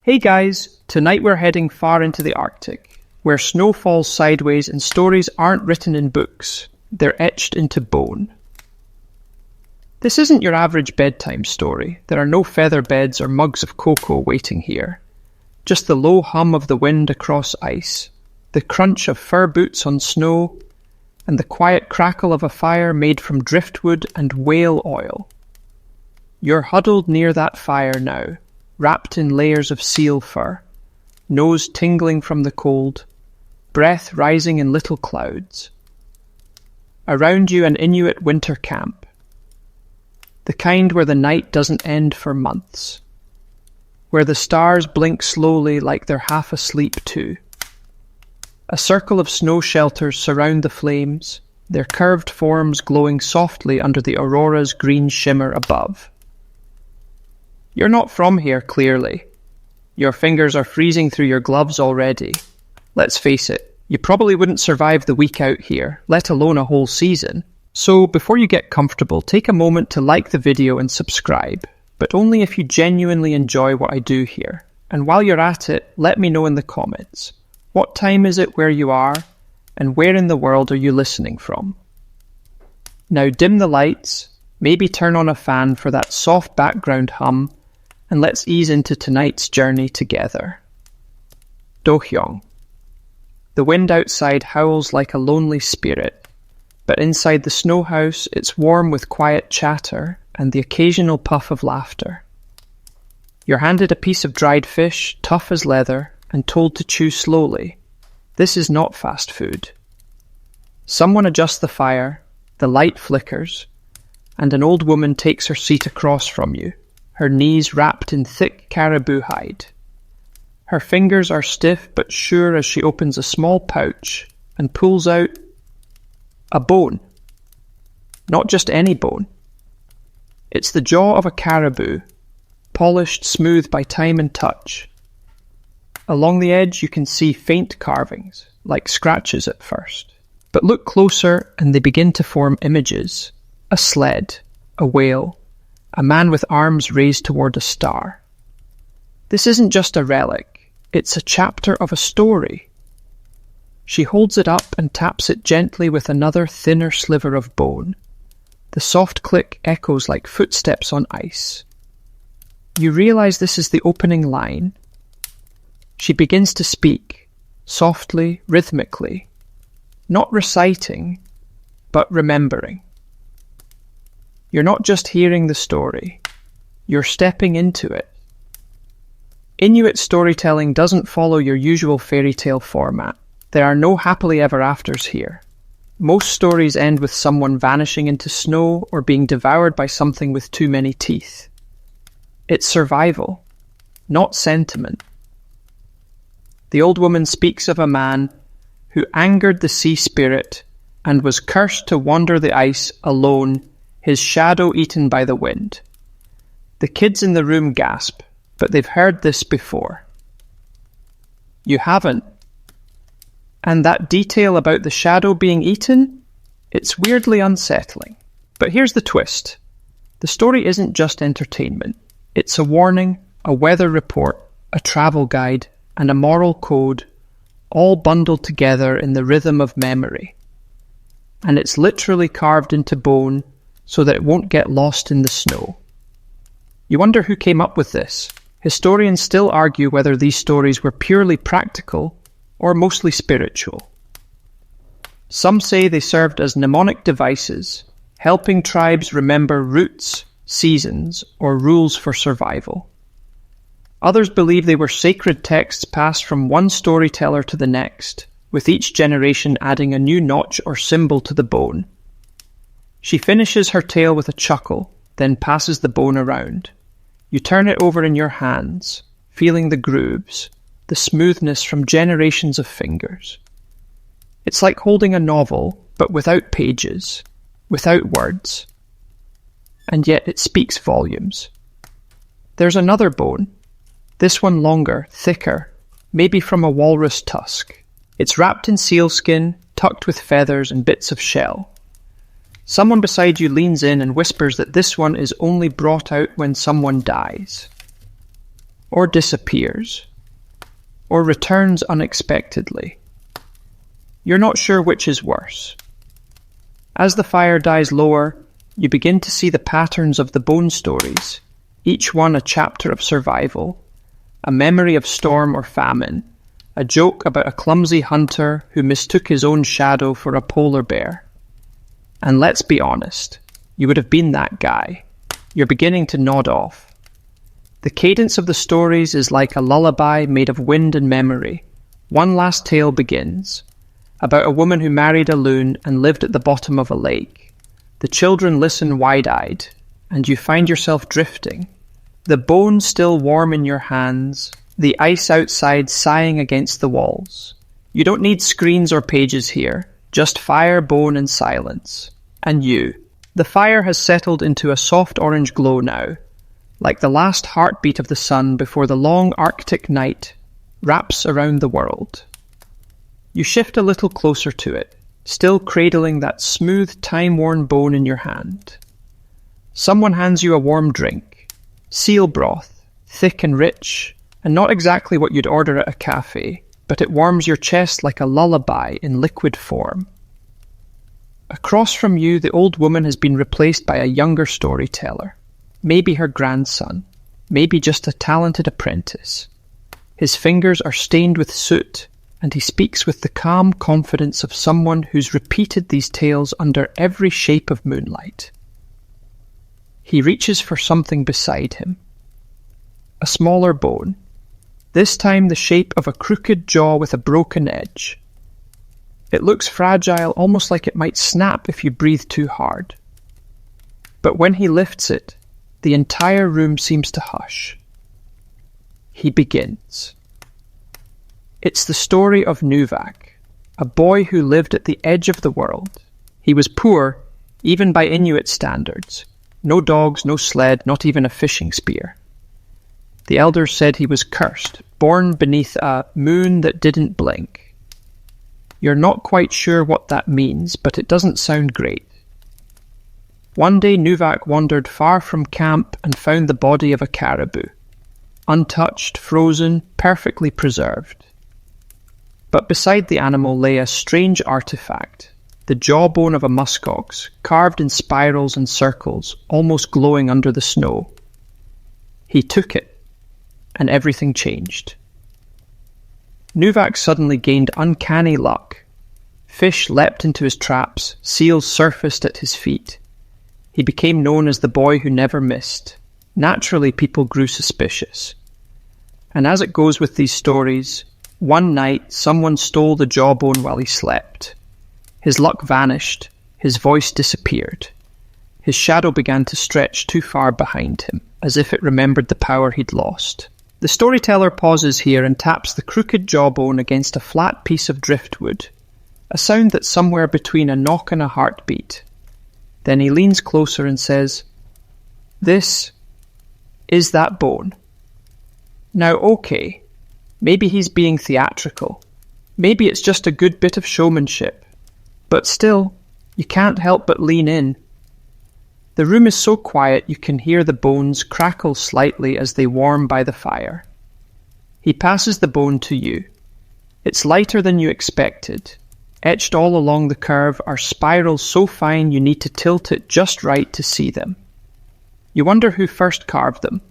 Hey guys, tonight we're heading far into the Arctic, where snow falls sideways and stories aren't written in books, they're etched into bone. This isn't your average bedtime story. There are no feather beds or mugs of cocoa waiting here. Just the low hum of the wind across ice, the crunch of fur boots on snow, and the quiet crackle of a fire made from driftwood and whale oil. You're huddled near that fire now, wrapped in layers of seal fur, nose tingling from the cold, breath rising in little clouds. Around you an Inuit winter camp, the kind where the night doesn't end for months, where the stars blink slowly like they're half asleep too. A circle of snow shelters surround the flames, their curved forms glowing softly under the aurora's green shimmer above. You're not from here, clearly. Your fingers are freezing through your gloves already. Let's face it, you probably wouldn't survive the week out here, let alone a whole season. So before you get comfortable, take a moment to like the video and subscribe, but only if you genuinely enjoy what I do here. And while you're at it, let me know in the comments. What time is it where you are, and where in the world are you listening from? Now dim the lights, maybe turn on a fan for that soft background hum, and let's ease into tonight's journey together. Do-hyung. The wind outside howls like a lonely spirit, but inside the snow house it's warm with quiet chatter and the occasional puff of laughter. You're handed a piece of dried fish, tough as leather, and told to chew slowly. This is not fast food. Someone adjusts the fire, the light flickers, and an old woman takes her seat across from you, her knees wrapped in thick caribou hide. Her fingers are stiff but sure as she opens a small pouch and pulls out a bone. Not just any bone. It's the jaw of a caribou, polished smooth by time and touch. Along the edge you can see faint carvings, like scratches at first. But look closer and they begin to form images. A sled, a whale, a man with arms raised toward a star. This isn't just a relic, it's a chapter of a story. She holds it up and taps it gently with another thinner sliver of bone. The soft click echoes like footsteps on ice. You realize this is the opening line. She begins to speak, softly, rhythmically, not reciting, but remembering. You're not just hearing the story, you're stepping into it. Inuit storytelling doesn't follow your usual fairy tale format. There are no happily ever afters here. Most stories end with someone vanishing into snow or being devoured by something with too many teeth. It's survival, not sentiment. The old woman speaks of a man who angered the sea spirit and was cursed to wander the ice alone, his shadow eaten by the wind. The kids in the room gasp, but they've heard this before. You haven't. And that detail about the shadow being eaten? It's weirdly unsettling. But here's the twist. The story isn't just entertainment. It's a warning, a weather report, a travel guide, and a moral code, all bundled together in the rhythm of memory. And it's literally carved into bone so that it won't get lost in the snow. You wonder who came up with this. Historians still argue whether these stories were purely practical or mostly spiritual. Some say they served as mnemonic devices, helping tribes remember roots, seasons, or rules for survival. Others believe they were sacred texts passed from one storyteller to the next, with each generation adding a new notch or symbol to the bone. She finishes her tale with a chuckle, then passes the bone around. You turn it over in your hands, feeling the grooves, the smoothness from generations of fingers. It's like holding a novel, but without pages, without words. And yet it speaks volumes. There's another bone, this one longer, thicker, maybe from a walrus tusk. It's wrapped in sealskin, tucked with feathers and bits of shell. Someone beside you leans in and whispers that this one is only brought out when someone dies. or disappears, or returns unexpectedly. You're not sure which is worse. As the fire dies lower, you begin to see the patterns of the bone stories, each one a chapter of survival, a memory of storm or famine, a joke about a clumsy hunter who mistook his own shadow for a polar bear. And let's be honest, you would have been that guy. You're beginning to nod off. The cadence of the stories is like a lullaby made of wind and memory. One last tale begins, about a woman who married a loon and lived at the bottom of a lake. The children listen wide-eyed, and you find yourself drifting. The bone still warm in your hands, the ice outside sighing against the walls. You don't need screens or pages here, just fire, bone, and silence. And you. The fire has settled into a soft orange glow now, like the last heartbeat of the sun before the long Arctic night wraps around the world. You shift a little closer to it, still cradling that smooth, time-worn bone in your hand. Someone hands you a warm drink, seal broth, thick and rich, and not exactly what you'd order at a cafe, but it warms your chest like a lullaby in liquid form. Across from you, the old woman has been replaced by a younger storyteller. Maybe her grandson, maybe just a talented apprentice. His fingers are stained with soot, and he speaks with the calm confidence of someone who's repeated these tales under every shape of moonlight. He reaches for something beside him. A smaller bone, this time the shape of a crooked jaw with a broken edge. It looks fragile, almost like it might snap if you breathe too hard. But when he lifts it, the entire room seems to hush. He begins. It's the story of Nuvak, a boy who lived at the edge of the world. He was poor, even by Inuit standards. No dogs, no sled, not even a fishing spear. The elders said he was cursed, born beneath a moon that didn't blink. You're not quite sure what that means, but it doesn't sound great. One day Nuvak wandered far from camp and found the body of a caribou, untouched, frozen, perfectly preserved. But beside the animal lay a strange artifact, the jawbone of a muskox, carved in spirals and circles, almost glowing under the snow. He took it, and everything changed. Nuvak suddenly gained uncanny luck. Fish leapt into his traps, seals surfaced at his feet. He became known as the boy who never missed. Naturally, people grew suspicious. And as it goes with these stories, one night someone stole the jawbone while he slept. His luck vanished, his voice disappeared. His shadow began to stretch too far behind him, as if it remembered the power he'd lost. The storyteller pauses here and taps the crooked jawbone against a flat piece of driftwood, a sound that's somewhere between a knock and a heartbeat. Then he leans closer and says, "This is that bone." Now, okay, maybe he's being theatrical. Maybe it's just a good bit of showmanship. But still, you can't help but lean in. The room is so quiet you can hear the bones crackle slightly as they warm by the fire. He passes the bone to you. It's lighter than you expected. Etched all along the curve are spirals so fine you need to tilt it just right to see them. You wonder who first carved them,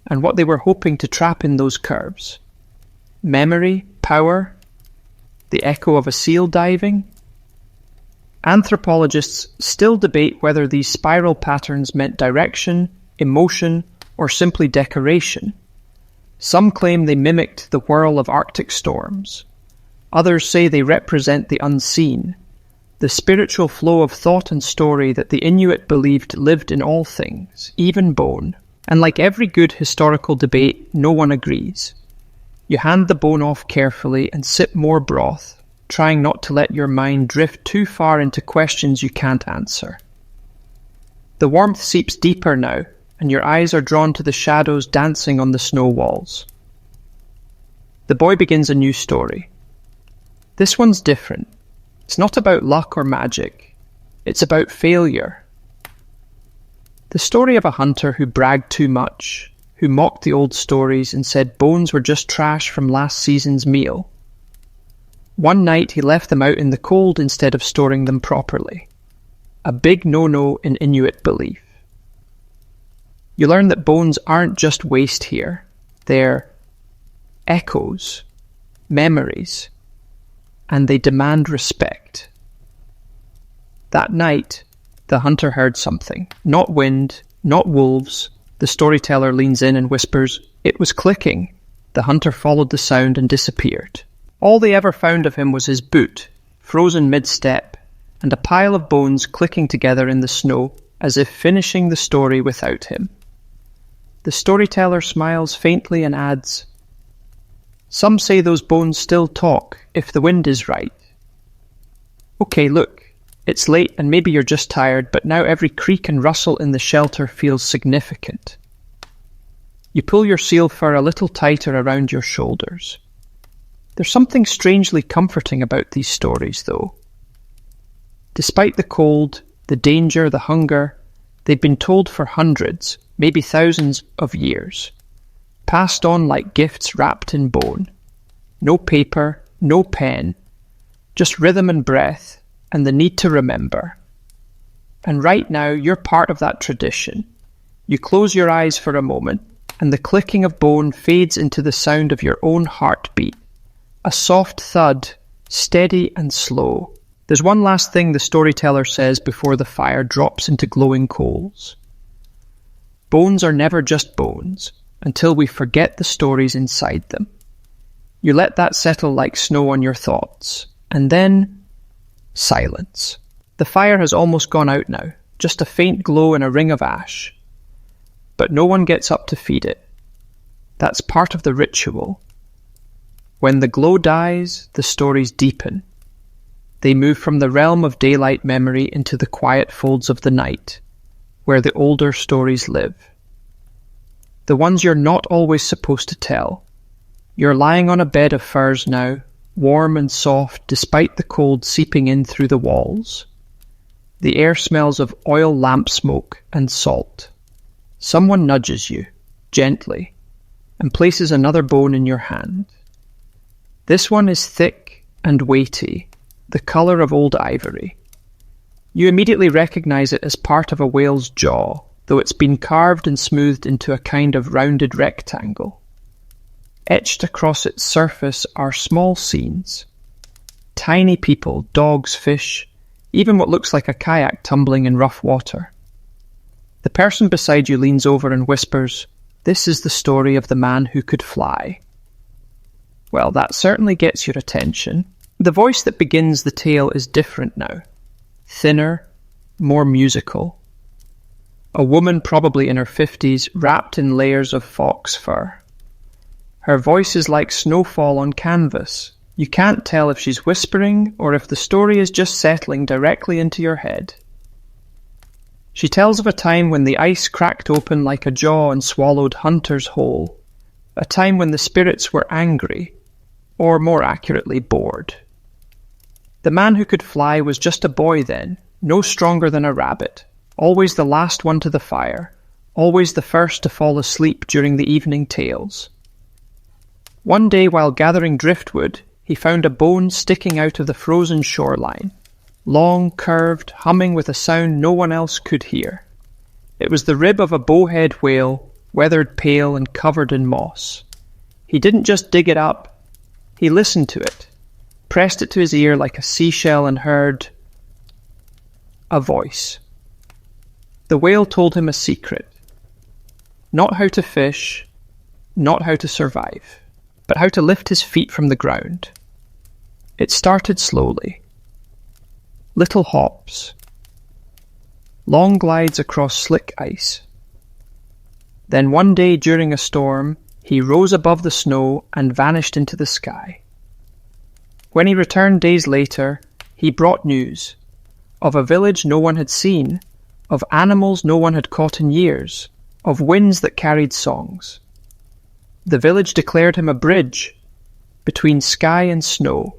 and what they were hoping to trap in those curves. Memory, power, the echo of a seal diving? Anthropologists still debate whether these spiral patterns meant direction, emotion, or simply decoration. Some claim they mimicked the whirl of Arctic storms. Others say they represent the unseen, the spiritual flow of thought and story that the Inuit believed lived in all things, even bone. And like every good historical debate, no one agrees. You hand the bone off carefully and sip more broth, trying not to let your mind drift too far into questions you can't answer. The warmth seeps deeper now, and your eyes are drawn to the shadows dancing on the snow walls. The boy begins a new story. This one's different. It's not about luck or magic. It's about failure. The story of a hunter who bragged too much, who mocked the old stories and said bones were just trash from last season's meal. One night he left them out in the cold instead of storing them properly. A big no-no in Inuit belief. You learn that bones aren't just waste here. They're echoes, memories, and they demand respect. That night, the hunter heard something. Not wind, not wolves. The storyteller leans in and whispers, "It was clicking." The hunter followed the sound and disappeared. All they ever found of him was his boot, frozen mid-step, and a pile of bones clicking together in the snow as if finishing the story without him. The storyteller smiles faintly and adds, "Some say those bones still talk, if the wind is right." Okay, look, it's late and maybe you're just tired, but now every creak and rustle in the shelter feels significant. You pull your seal fur a little tighter around your shoulders. There's something strangely comforting about these stories, though. Despite the cold, the danger, the hunger, they've been told for hundreds, maybe thousands of years, passed on like gifts wrapped in bone. No paper, no pen, just rhythm and breath, and the need to remember. And right now, you're part of that tradition. You close your eyes for a moment, and the clicking of bone fades into the sound of your own heartbeat. A soft thud, steady and slow. There's one last thing the storyteller says before the fire drops into glowing coals. Bones are never just bones, until we forget the stories inside them. You let that settle like snow on your thoughts, and then silence. The fire has almost gone out now, just a faint glow and a ring of ash. But no one gets up to feed it. That's part of the ritual. When the glow dies, the stories deepen. They move from the realm of daylight memory into the quiet folds of the night, where the older stories live. The ones you're not always supposed to tell. You're lying on a bed of furs now, warm and soft despite the cold seeping in through the walls. The air smells of oil lamp smoke and salt. Someone nudges you, gently, and places another bone in your hand. This one is thick and weighty, the colour of old ivory. You immediately recognise it as part of a whale's jaw, though it's been carved and smoothed into a kind of rounded rectangle. Etched across its surface are small scenes. Tiny people, dogs, fish, even what looks like a kayak tumbling in rough water. The person beside you leans over and whispers, "This is the story of the man who could fly." Well, that certainly gets your attention. The voice that begins the tale is different now. Thinner, more musical. A woman probably in her 50s, wrapped in layers of fox fur. Her voice is like snowfall on canvas. You can't tell if she's whispering or if the story is just settling directly into your head. She tells of a time when the ice cracked open like a jaw and swallowed hunters whole. A time when the spirits were angry, or more accurately, bored. The man who could fly was just a boy then, no stronger than a rabbit, always the last one to the fire, always the first to fall asleep during the evening tales. One day while gathering driftwood, he found a bone sticking out of the frozen shoreline, long, curved, humming with a sound no one else could hear. It was the rib of a bowhead whale, weathered pale and covered in moss. He didn't just dig it up, he listened to it, pressed it to his ear like a seashell and heard a voice. The whale told him a secret. Not how to fish, not how to survive, but how to lift his feet from the ground. It started slowly. Little hops. Long glides across slick ice. Then one day during a storm, he rose above the snow and vanished into the sky. When he returned days later, he brought news of a village no one had seen, of animals no one had caught in years, of winds that carried songs. The village declared him a bridge between sky and snow,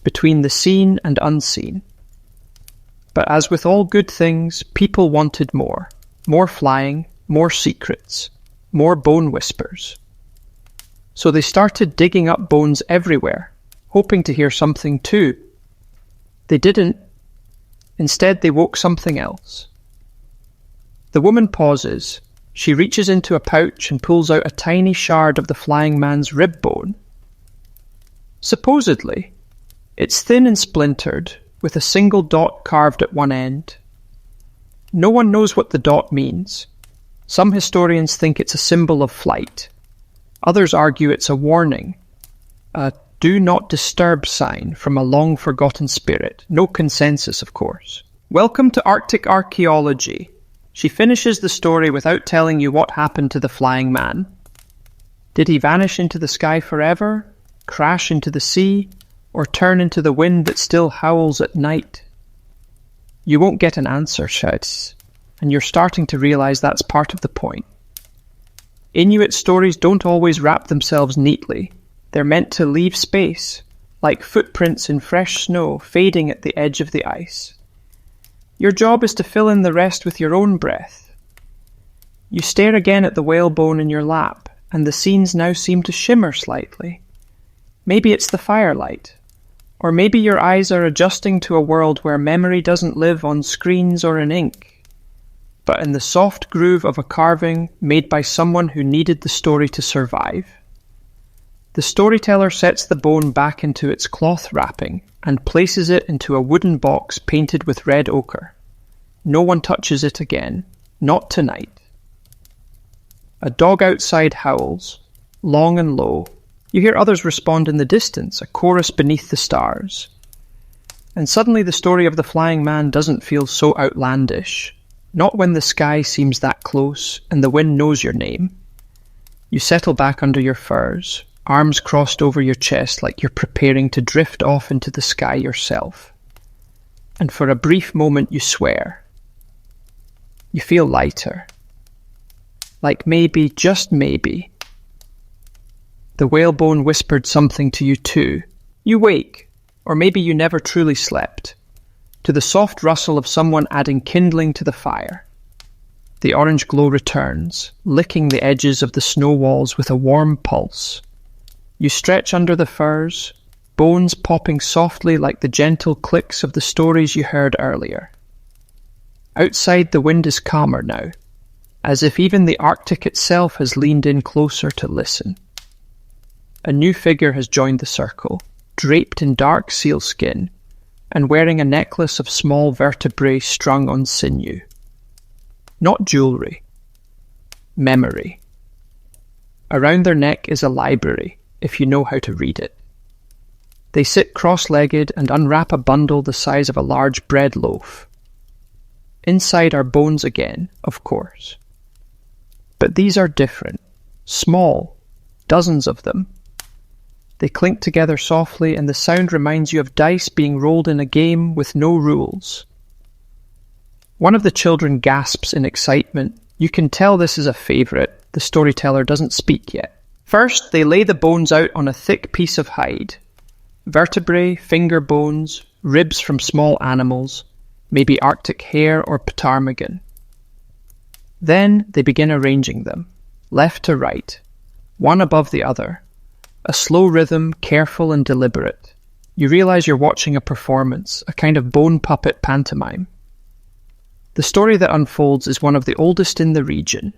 between the seen and unseen. But as with all good things, people wanted more. More flying, more secrets, more bone whispers. So they started digging up bones everywhere, hoping to hear something too. They didn't. Instead, they woke something else. The woman pauses. She reaches into a pouch and pulls out a tiny shard of the flying man's rib bone. Supposedly, it's thin and splintered, with a single dot carved at one end. No one knows what the dot means. Some historians think it's a symbol of flight. Others argue it's a warning, a do not disturb sign from a long-forgotten spirit. No consensus, of course. Welcome to Arctic Archaeology. She finishes the story without telling you what happened to the flying man. Did he vanish into the sky forever, crash into the sea, or turn into the wind that still howls at night? You won't get an answer, shouts, and you're starting to realize that's part of the point. Inuit stories don't always wrap themselves neatly. They're meant to leave space, like footprints in fresh snow fading at the edge of the ice. Your job is to fill in the rest with your own breath. You stare again at the whalebone in your lap, and the scenes now seem to shimmer slightly. Maybe it's the firelight, or maybe your eyes are adjusting to a world where memory doesn't live on screens or in ink, but in the soft groove of a carving made by someone who needed the story to survive. The storyteller sets the bone back into its cloth wrapping and places it into a wooden box painted with red ochre. No one touches it again, not tonight. A dog outside howls, long and low. You hear others respond in the distance, a chorus beneath the stars. And suddenly the story of the flying man doesn't feel so outlandish. Not when the sky seems that close and the wind knows your name. You settle back under your furs, arms crossed over your chest like you're preparing to drift off into the sky yourself. And for a brief moment you swear. You feel lighter. Like maybe, just maybe, the whalebone whispered something to you too. You wake, or maybe you never truly slept, to the soft rustle of someone adding kindling to the fire. The orange glow returns, licking the edges of the snow walls with a warm pulse. You stretch under the furs, bones popping softly like the gentle clicks of the stories you heard earlier. Outside the wind is calmer now, as if even the Arctic itself has leaned in closer to listen. A new figure has joined the circle, draped in dark sealskin, and wearing a necklace of small vertebrae strung on sinew. Not jewellery. Memory. Around their neck is a library, if you know how to read it. They sit cross-legged and unwrap a bundle the size of a large bread loaf. Inside are bones again, of course. But these are different. Small. Dozens of them. They clink together softly, and the sound reminds you of dice being rolled in a game with no rules. One of the children gasps in excitement. You can tell this is a favourite. The storyteller doesn't speak yet. First, they lay the bones out on a thick piece of hide. Vertebrae, finger bones, ribs from small animals, maybe Arctic hare or ptarmigan. Then they begin arranging them, left to right, one above the other. A slow rhythm, careful and deliberate. You realise you're watching a performance, a kind of bone puppet pantomime. The story that unfolds is one of the oldest in the region.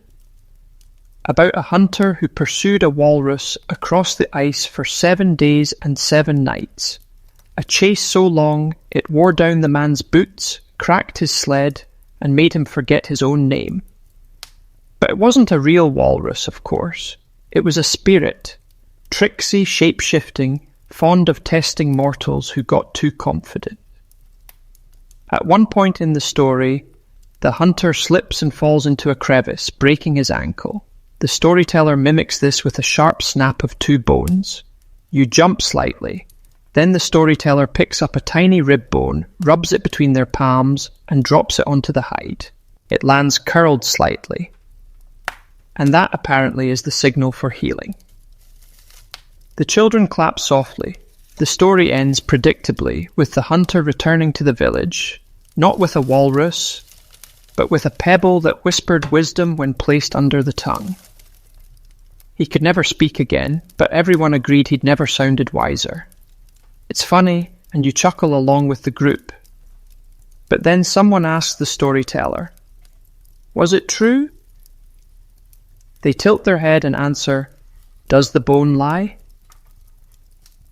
About a hunter who pursued a walrus across the ice for 7 days and 7 nights. A chase so long it wore down the man's boots, cracked his sled, and made him forget his own name. But it wasn't a real walrus, of course. It was a spirit, tricksy, shape-shifting, fond of testing mortals who got too confident. At one point in the story, the hunter slips and falls into a crevice, breaking his ankle. The storyteller mimics this with a sharp snap of 2 bones. You jump slightly. Then the storyteller picks up a tiny rib bone, rubs it between their palms, and drops it onto the hide. It lands curled slightly. And that apparently is the signal for healing. The children clap softly. The story ends predictably with the hunter returning to the village, not with a walrus, but with a pebble that whispered wisdom when placed under the tongue. He could never speak again, but everyone agreed he'd never sounded wiser. It's funny, and you chuckle along with the group. But then someone asks the storyteller, "Was it true?" They tilt their head and answer, "Does the bone lie?"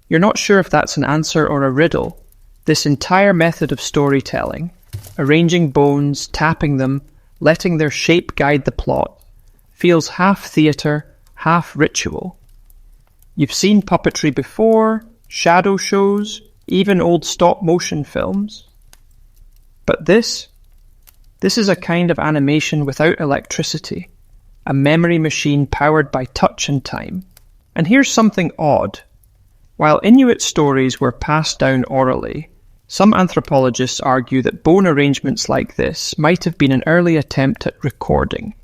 You're not sure if that's an answer or a riddle. This entire method of storytelling, arranging bones, tapping them, letting their shape guide the plot, feels half theatre, half ritual. You've seen puppetry before, shadow shows, even old stop-motion films. But this is a kind of animation without electricity, a memory machine powered by touch and time. And here's something odd. While Inuit stories were passed down orally, some anthropologists argue that bone arrangements like this might have been an early attempt at recording.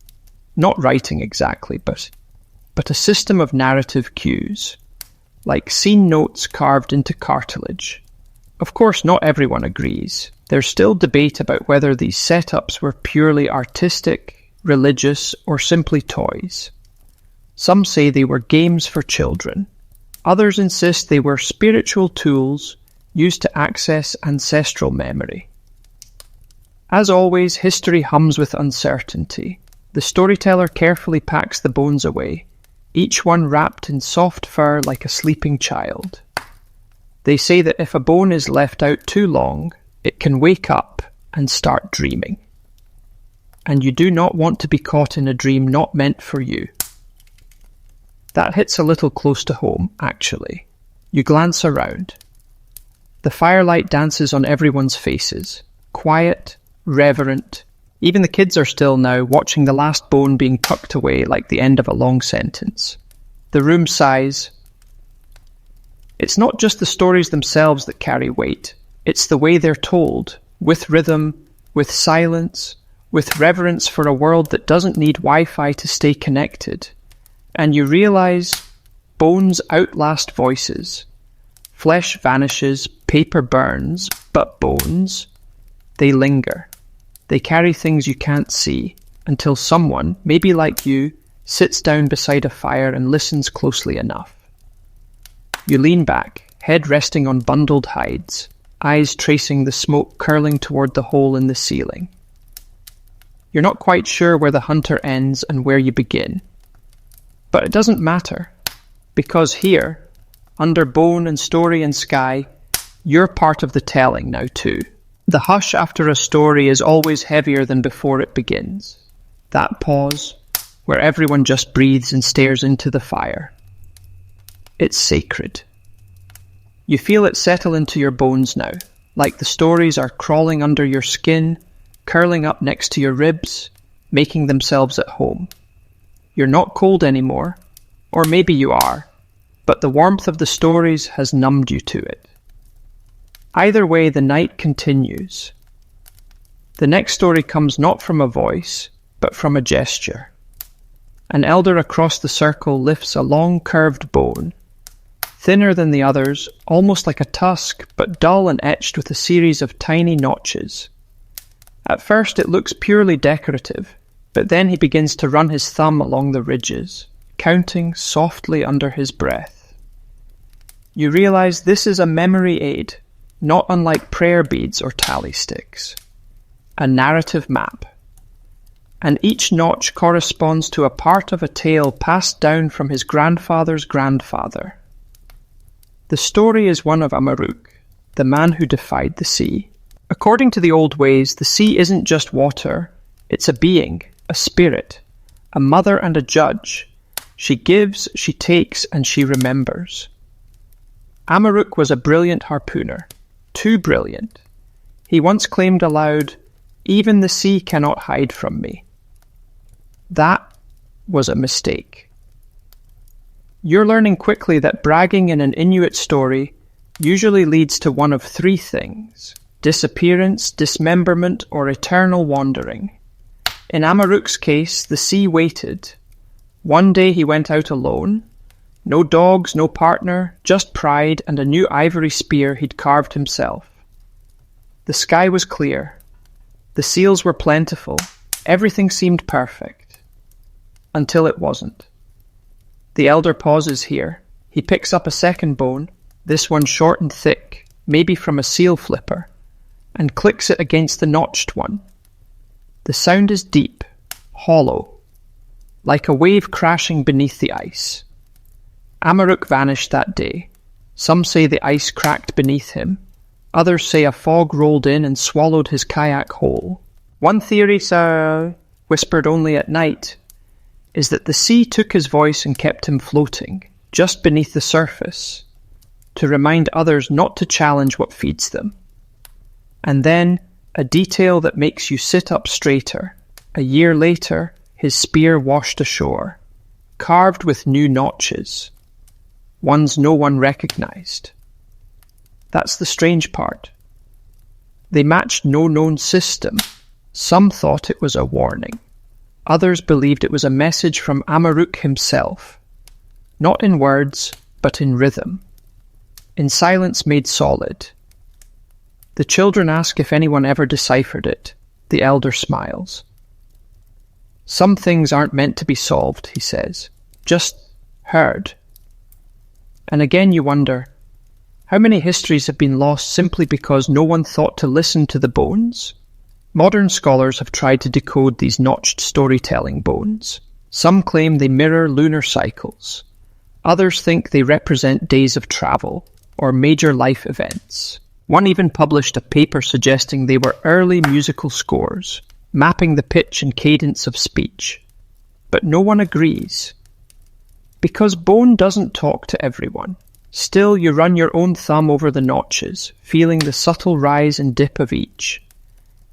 Not writing exactly, but a system of narrative cues, like scene notes carved into cartilage. Of course, not everyone agrees. There's still debate about whether these setups were purely artistic, religious, or simply toys. Some say they were games for children. Others insist they were spiritual tools used to access ancestral memory. As always, history hums with uncertainty. The storyteller carefully packs the bones away, each one wrapped in soft fur like a sleeping child. They say that if a bone is left out too long, it can wake up and start dreaming. And you do not want to be caught in a dream not meant for you. That hits a little close to home, actually. You glance around. The firelight dances on everyone's faces, quiet, reverent. Even the kids are still now, watching the last bone being tucked away like the end of a long sentence. The room sighs. It's not just the stories themselves that carry weight. It's the way they're told, with rhythm, with silence, with reverence for a world that doesn't need Wi-Fi to stay connected. And you realize bones outlast voices. Flesh vanishes, paper burns, but bones, they linger. They carry things you can't see until someone, maybe like you, sits down beside a fire and listens closely enough. You lean back, head resting on bundled hides, eyes tracing the smoke curling toward the hole in the ceiling. You're not quite sure where the hunter ends and where you begin. But it doesn't matter, because here, under bone and story and sky, you're part of the telling now too. The hush after a story is always heavier than before it begins. That pause, where everyone just breathes and stares into the fire. It's sacred. You feel it settle into your bones now, like the stories are crawling under your skin, curling up next to your ribs, making themselves at home. You're not cold anymore, or maybe you are, but the warmth of the stories has numbed you to it. Either way, the night continues. The next story comes not from a voice, but from a gesture. An elder across the circle lifts a long curved bone, thinner than the others, almost like a tusk, but dull and etched with a series of tiny notches. At first it looks purely decorative, but then he begins to run his thumb along the ridges, counting softly under his breath. You realize this is a memory aid, not unlike prayer beads or tally sticks. A narrative map. And each notch corresponds to a part of a tale passed down from his grandfather's grandfather. The story is one of Amaruk, the man who defied the sea. According to the old ways, the sea isn't just water, it's a being, a spirit, a mother and a judge. She gives, she takes, and she remembers. Amaruk was a brilliant harpooner. Too brilliant. He once claimed aloud, "Even the sea cannot hide from me." That was a mistake. You're learning quickly that bragging in an Inuit story usually leads to one of three things: disappearance, dismemberment, or eternal wandering. In Amaruk's case, the sea waited. One day he went out alone. No dogs, no partner, just pride and a new ivory spear he'd carved himself. The sky was clear. The seals were plentiful. Everything seemed perfect. Until it wasn't. The elder pauses here. He picks up a second bone, this one short and thick, maybe from a seal flipper, and clicks it against the notched one. The sound is deep, hollow, like a wave crashing beneath the ice. Amaruk vanished that day. Some say the ice cracked beneath him. Others say a fog rolled in and swallowed his kayak whole. One theory, sir, whispered only at night, is that the sea took his voice and kept him floating, just beneath the surface, to remind others not to challenge what feeds them. And then, a detail that makes you sit up straighter. A year later, his spear washed ashore, carved with new notches, ones no one recognized. That's the strange part. They matched no known system. Some thought it was a warning. Others believed it was a message from Amaruk himself, not in words, but in rhythm, in silence made solid. The children ask if anyone ever deciphered it. The elder smiles. Some things aren't meant to be solved, he says, just heard. And again you wonder, how many histories have been lost simply because no one thought to listen to the bones? Modern scholars have tried to decode these notched storytelling bones. Some claim they mirror lunar cycles. Others think they represent days of travel or major life events. One even published a paper suggesting they were early musical scores, mapping the pitch and cadence of speech. But no one agrees. Because bone doesn't talk to everyone. Still, you run your own thumb over the notches, feeling the subtle rise and dip of each.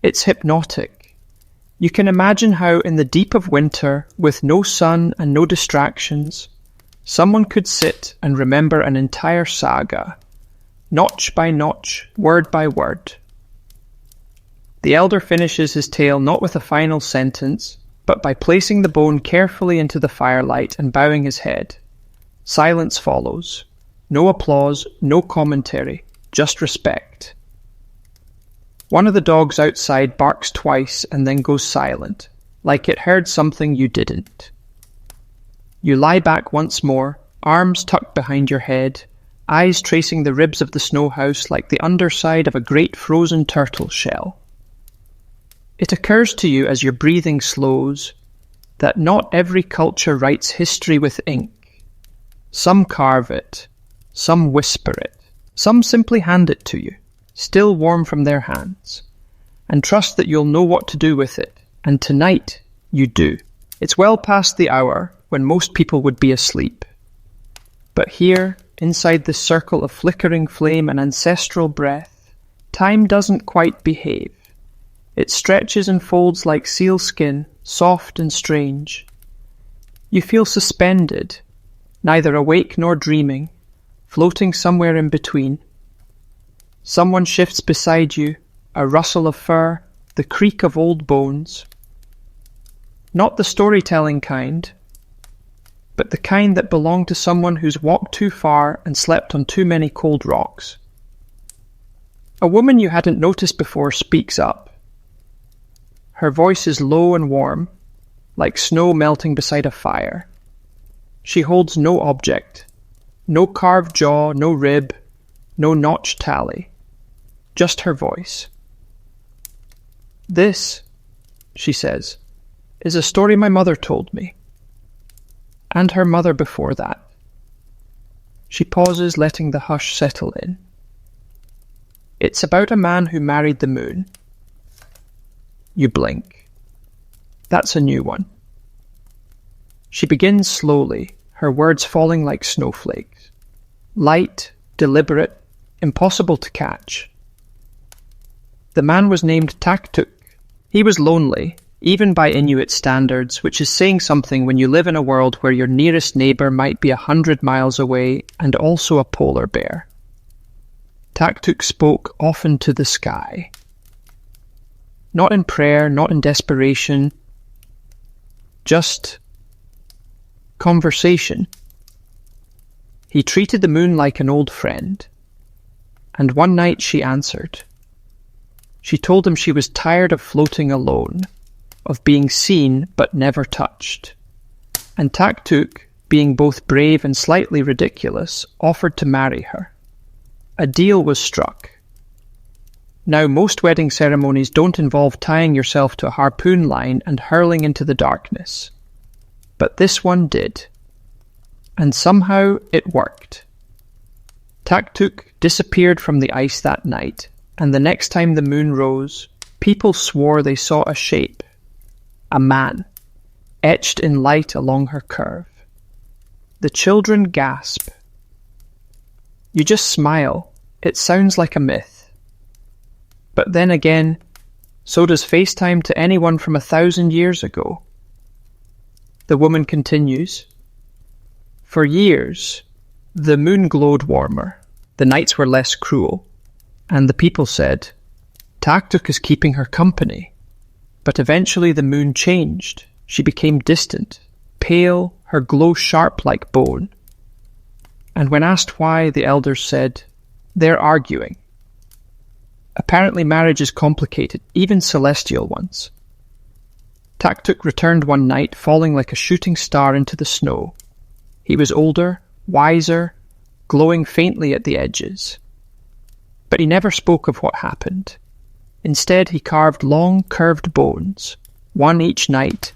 It's hypnotic. You can imagine how in the deep of winter, with no sun and no distractions, someone could sit and remember an entire saga, notch by notch, word by word. The elder finishes his tale not with a final sentence, but by placing the bone carefully into the firelight and bowing his head. Silence follows. No applause, no commentary, just respect. One of the dogs outside barks twice and then goes silent, like it heard something you didn't. You lie back once more, arms tucked behind your head, eyes tracing the ribs of the snow house like the underside of a great frozen turtle shell. It occurs to you as your breathing slows that not every culture writes history with ink. Some carve it, some whisper it, some simply hand it to you, still warm from their hands, and trust that you'll know what to do with it, and tonight you do. It's well past the hour when most people would be asleep. But here, inside this circle of flickering flame and ancestral breath, time doesn't quite behave. It stretches and folds like sealskin, soft and strange. You feel suspended, neither awake nor dreaming, floating somewhere in between. Someone shifts beside you, a rustle of fur, the creak of old bones. Not the storytelling kind, but the kind that belonged to someone who's walked too far and slept on too many cold rocks. A woman you hadn't noticed before speaks up. Her voice is low and warm, like snow melting beside a fire. She holds no object, no carved jaw, no rib, no notched tally, just her voice. This, she says, is a story my mother told me, and her mother before that. She pauses, letting the hush settle in. It's about a man who married the moon. You blink. That's a new one. She begins slowly, her words falling like snowflakes. Light, deliberate, impossible to catch. The man was named Taktuk. He was lonely, even by Inuit standards, which is saying something when you live in a world where your nearest neighbour might be 100 miles away and also a polar bear. Taktuk spoke often to the sky. Not in prayer, not in desperation, just conversation. He treated the moon like an old friend, and one night she answered. She told him she was tired of floating alone, of being seen but never touched. And Taktuk, being both brave and slightly ridiculous, offered to marry her. A deal was struck. Now, most wedding ceremonies don't involve tying yourself to a harpoon line and hurling into the darkness. But this one did. And somehow it worked. Taktuk disappeared from the ice that night, and the next time the moon rose, people swore they saw a shape, a man, etched in light along her curve. The children gasp. You just smile. It sounds like a myth. But then again, so does FaceTime to anyone from 1,000 years ago. The woman continues. For years, the moon glowed warmer, the nights were less cruel, and the people said, Taktuk is keeping her company. But eventually the moon changed. She became distant, pale, her glow sharp like bone. And when asked why, the elders said, they're arguing. Apparently marriage is complicated, even celestial ones. Taktuk returned one night, falling like a shooting star into the snow. He was older, wiser, glowing faintly at the edges. But he never spoke of what happened. Instead, he carved long, curved bones, one each night,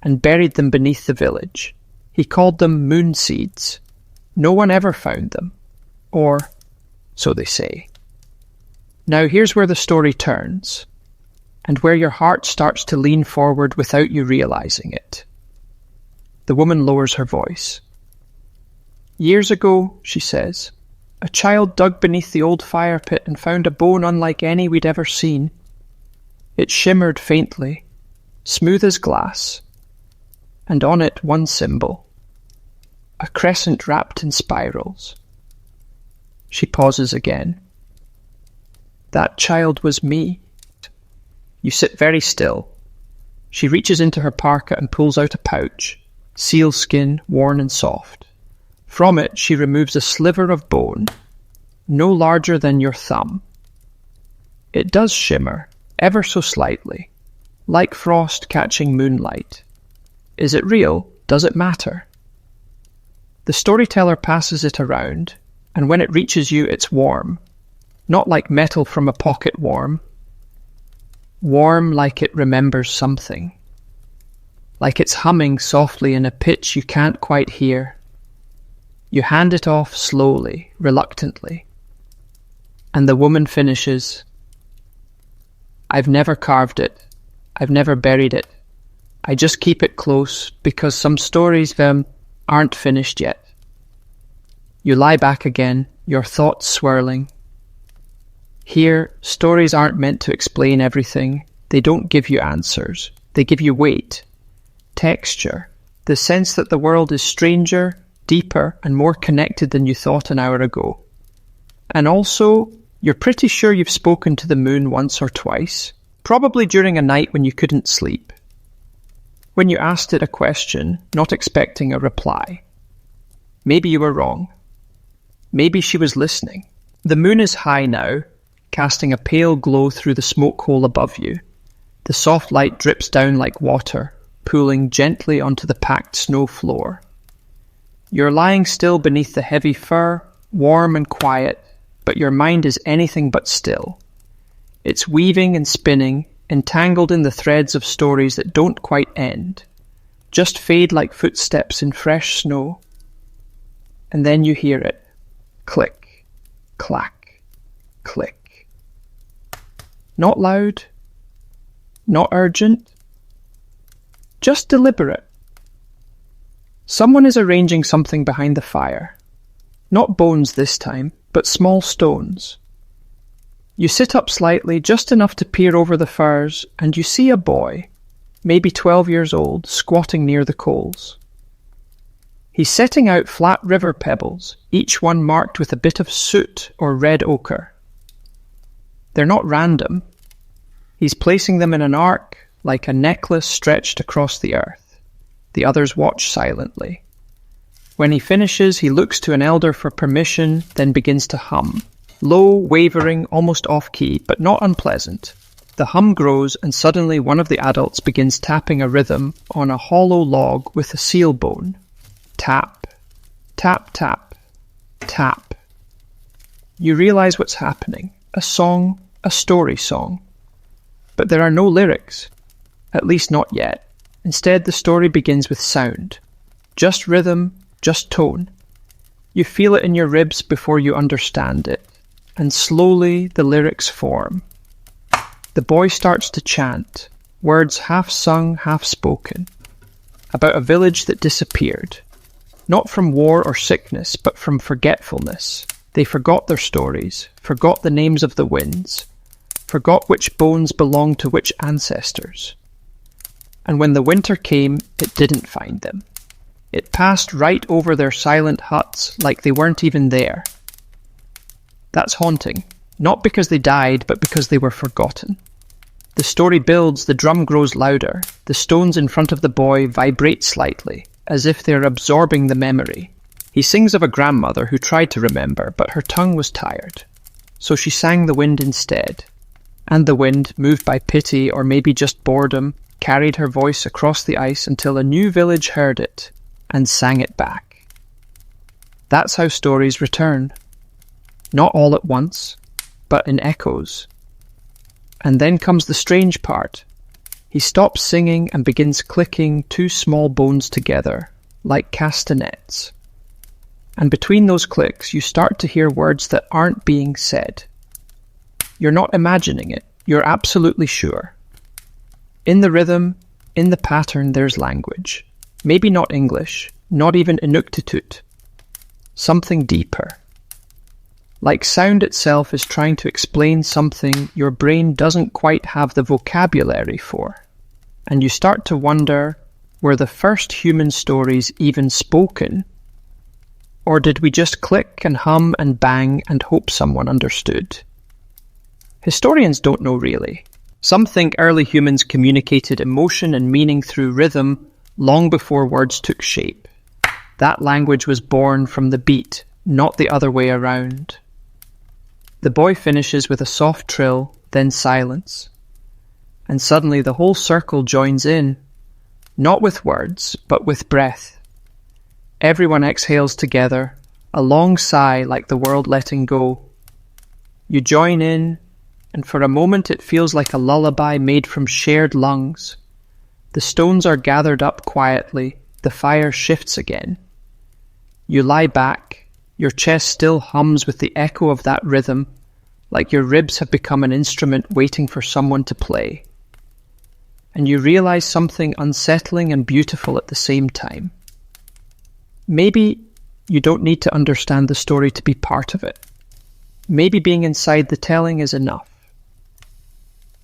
and buried them beneath the village. He called them moon seeds. No one ever found them. Or, so they say. Now here's where the story turns, and where your heart starts to lean forward without you realizing it. The woman lowers her voice. Years ago, she says, a child dug beneath the old fire pit and found a bone unlike any we'd ever seen. It shimmered faintly, smooth as glass, and on it one symbol, a crescent wrapped in spirals. She pauses again. That child was me. You sit very still. She reaches into her parka and pulls out a pouch, sealskin, worn and soft. From it she removes a sliver of bone, no larger than your thumb. It does shimmer, ever so slightly, like frost catching moonlight. Is it real? Does it matter? The storyteller passes it around, and when it reaches you it's warm, not like metal from a pocket warm. Warm like it remembers something, like it's humming softly in a pitch you can't quite hear. You hand it off slowly, reluctantly, and the woman finishes, I've never carved it, I've never buried it, I just keep it close because some stories aren't finished yet. You lie back again, your thoughts swirling. Here, stories aren't meant to explain everything. They don't give you answers. They give you weight, texture, the sense that the world is stranger, deeper, and more connected than you thought an hour ago. And also, you're pretty sure you've spoken to the moon once or twice, probably during a night when you couldn't sleep. When you asked it a question, not expecting a reply. Maybe you were wrong. Maybe she was listening. The moon is high now, casting a pale glow through the smoke hole above you. The soft light drips down like water, pooling gently onto the packed snow floor. You're lying still beneath the heavy fur, warm and quiet, but your mind is anything but still. It's weaving and spinning, entangled in the threads of stories that don't quite end, just fade like footsteps in fresh snow. And then you hear it. Click, clack, click. Not loud, not urgent, just deliberate. Someone is arranging something behind the fire. Not bones this time, but small stones. You sit up slightly, just enough to peer over the furs, and you see a boy, maybe 12 years old, squatting near the coals. He's setting out flat river pebbles, each one marked with a bit of soot or red ochre. They're not random. He's placing them in an arc, like a necklace stretched across the earth. The others watch silently. When he finishes, he looks to an elder for permission, then begins to hum. Low, wavering, almost off-key, but not unpleasant. The hum grows, and suddenly one of the adults begins tapping a rhythm on a hollow log with a seal bone. Tap, Tap, tap, tap. You realize what's happening. A song, a story song. But there are no lyrics. At least not yet. Instead, the story begins with sound. Just rhythm, just tone. You feel it in your ribs before you understand it. And slowly the lyrics form. The boy starts to chant, words half sung, half spoken, about a village that disappeared. Not from war or sickness, but from forgetfulness. They forgot their stories, forgot the names of the winds, forgot which bones belonged to which ancestors. And when the winter came, it didn't find them. It passed right over their silent huts like they weren't even there. That's haunting, not because they died, but because they were forgotten. The story builds, the drum grows louder, the stones in front of the boy vibrate slightly, as if they're absorbing the memory. He sings of a grandmother who tried to remember, but her tongue was tired. So she sang the wind instead. And the wind, moved by pity or maybe just boredom, carried her voice across the ice until a new village heard it and sang it back. That's how stories return. Not all at once, but in echoes. And then comes the strange part. He stops singing and begins clicking two small bones together, like castanets. And between those clicks, you start to hear words that aren't being said. You're not imagining it, you're absolutely sure. In the rhythm, in the pattern, there's language. Maybe not English, not even Inuktitut. Something deeper. Like sound itself is trying to explain something your brain doesn't quite have the vocabulary for. And you start to wonder, were the first human stories even spoken? Or did we just click and hum and bang and hope someone understood? Historians don't know really. Some think early humans communicated emotion and meaning through rhythm long before words took shape. That language was born from the beat, not the other way around. The boy finishes with a soft trill, then silence. And suddenly the whole circle joins in, not with words, but with breath. Everyone exhales together, a long sigh like the world letting go. You join in, and for a moment it feels like a lullaby made from shared lungs. The stones are gathered up quietly, the fire shifts again. You lie back, your chest still hums with the echo of that rhythm, like your ribs have become an instrument waiting for someone to play. And you realize something unsettling and beautiful at the same time. Maybe you don't need to understand the story to be part of it. Maybe being inside the telling is enough.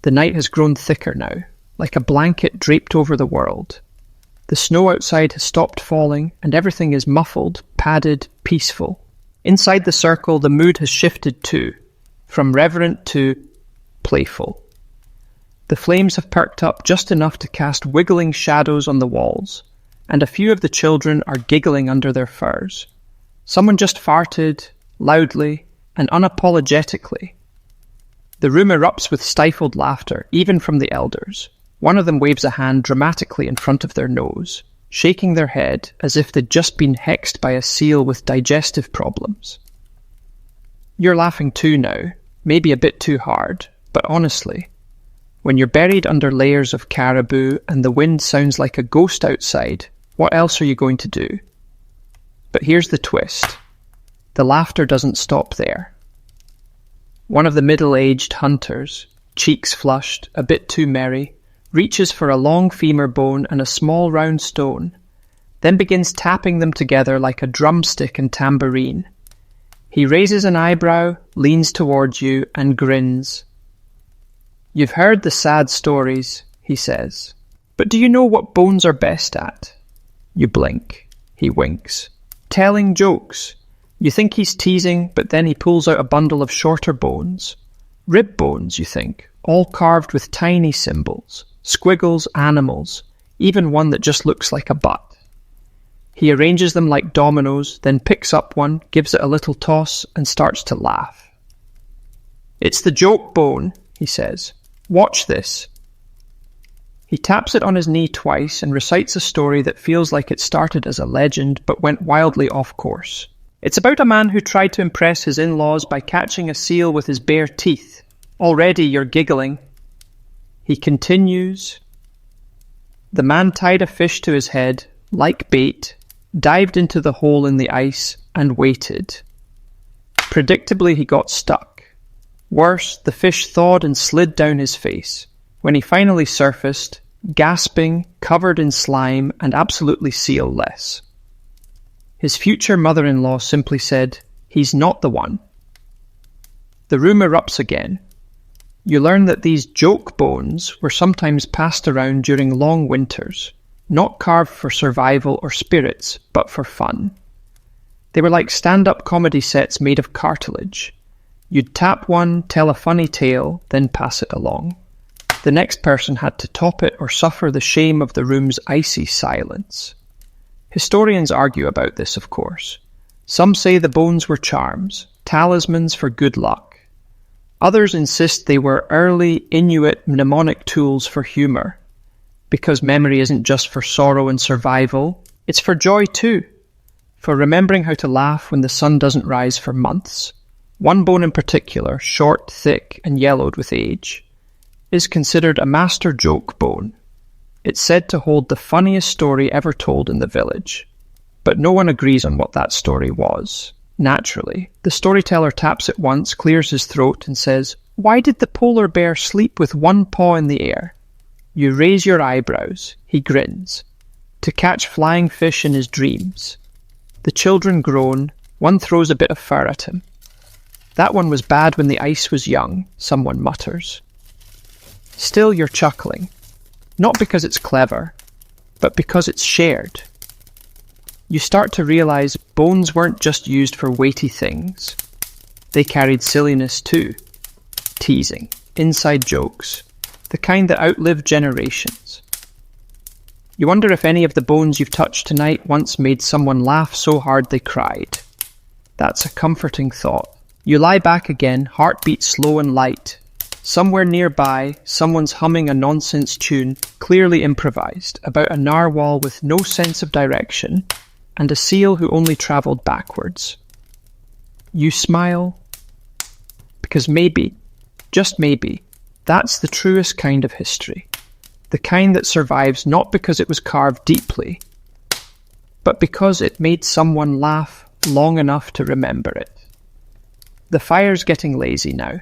The night has grown thicker now, like a blanket draped over the world. The snow outside has stopped falling, and everything is muffled, padded, peaceful. Inside the circle, the mood has shifted too, from reverent to playful. The flames have perked up just enough to cast wiggling shadows on the walls, and a few of the children are giggling under their furs. Someone just farted, loudly and unapologetically. The room erupts with stifled laughter, even from the elders. One of them waves a hand dramatically in front of their nose, shaking their head as if they'd just been hexed by a seal with digestive problems. You're laughing too now, maybe a bit too hard, but honestly, when you're buried under layers of caribou and the wind sounds like a ghost outside, what else are you going to do? But here's the twist. The laughter doesn't stop there. One of the middle-aged hunters, cheeks flushed, a bit too merry, reaches for a long femur bone and a small round stone, then begins tapping them together like a drumstick and tambourine. He raises an eyebrow, leans towards you, and grins. "You've heard the sad stories," he says. "But do you know what bones are best at?" You blink. He winks. "Telling jokes." You think he's teasing, but then he pulls out a bundle of shorter bones. Rib bones, you think, all carved with tiny symbols, squiggles, animals, even one that just looks like a butt. He arranges them like dominoes, then picks up one, gives it a little toss, and starts to laugh. "It's the joke bone," he says. "Watch this." He taps it on his knee twice and recites a story that feels like it started as a legend but went wildly off course. It's about a man who tried to impress his in-laws by catching a seal with his bare teeth. Already you're giggling. He continues. The man tied a fish to his head, like bait, dived into the hole in the ice, and waited. Predictably, he got stuck. Worse, the fish thawed and slid down his face. When he finally surfaced, gasping, covered in slime, and absolutely seal-less. His future mother-in-law simply said, "He's not the one." The room erupts again. You learn that these joke bones were sometimes passed around during long winters, not carved for survival or spirits, but for fun. They were like stand-up comedy sets made of cartilage. You'd tap one, tell a funny tale, then pass it along. The next person had to top it or suffer the shame of the room's icy silence. Historians argue about this, of course. Some say the bones were charms, talismans for good luck. Others insist they were early Inuit mnemonic tools for humour, because memory isn't just for sorrow and survival, it's for joy too, for remembering how to laugh when the sun doesn't rise for months. One bone in particular, short, thick, and yellowed with age, is considered a master joke bone. It's said to hold the funniest story ever told in the village. But no one agrees on what that story was. Naturally, the storyteller taps it once, clears his throat, and says, "Why did the polar bear sleep with one paw in the air?" You raise your eyebrows. He grins. To catch flying fish in his dreams. The children groan. One throws a bit of fur at him. That one was bad when the ice was young, someone mutters. Still you're chuckling. Not because it's clever, but because it's shared. You start to realize bones weren't just used for weighty things. They carried silliness too. Teasing, inside jokes, the kind that outlived generations. You wonder if any of the bones you've touched tonight once made someone laugh so hard they cried. That's a comforting thought. You lie back again, heartbeat slow and light. Somewhere nearby, someone's humming a nonsense tune, clearly improvised, about a narwhal with no sense of direction, and a seal who only travelled backwards. You smile, because maybe, just maybe, that's the truest kind of history. The kind that survives not because it was carved deeply, but because it made someone laugh long enough to remember it. The fire's getting lazy now.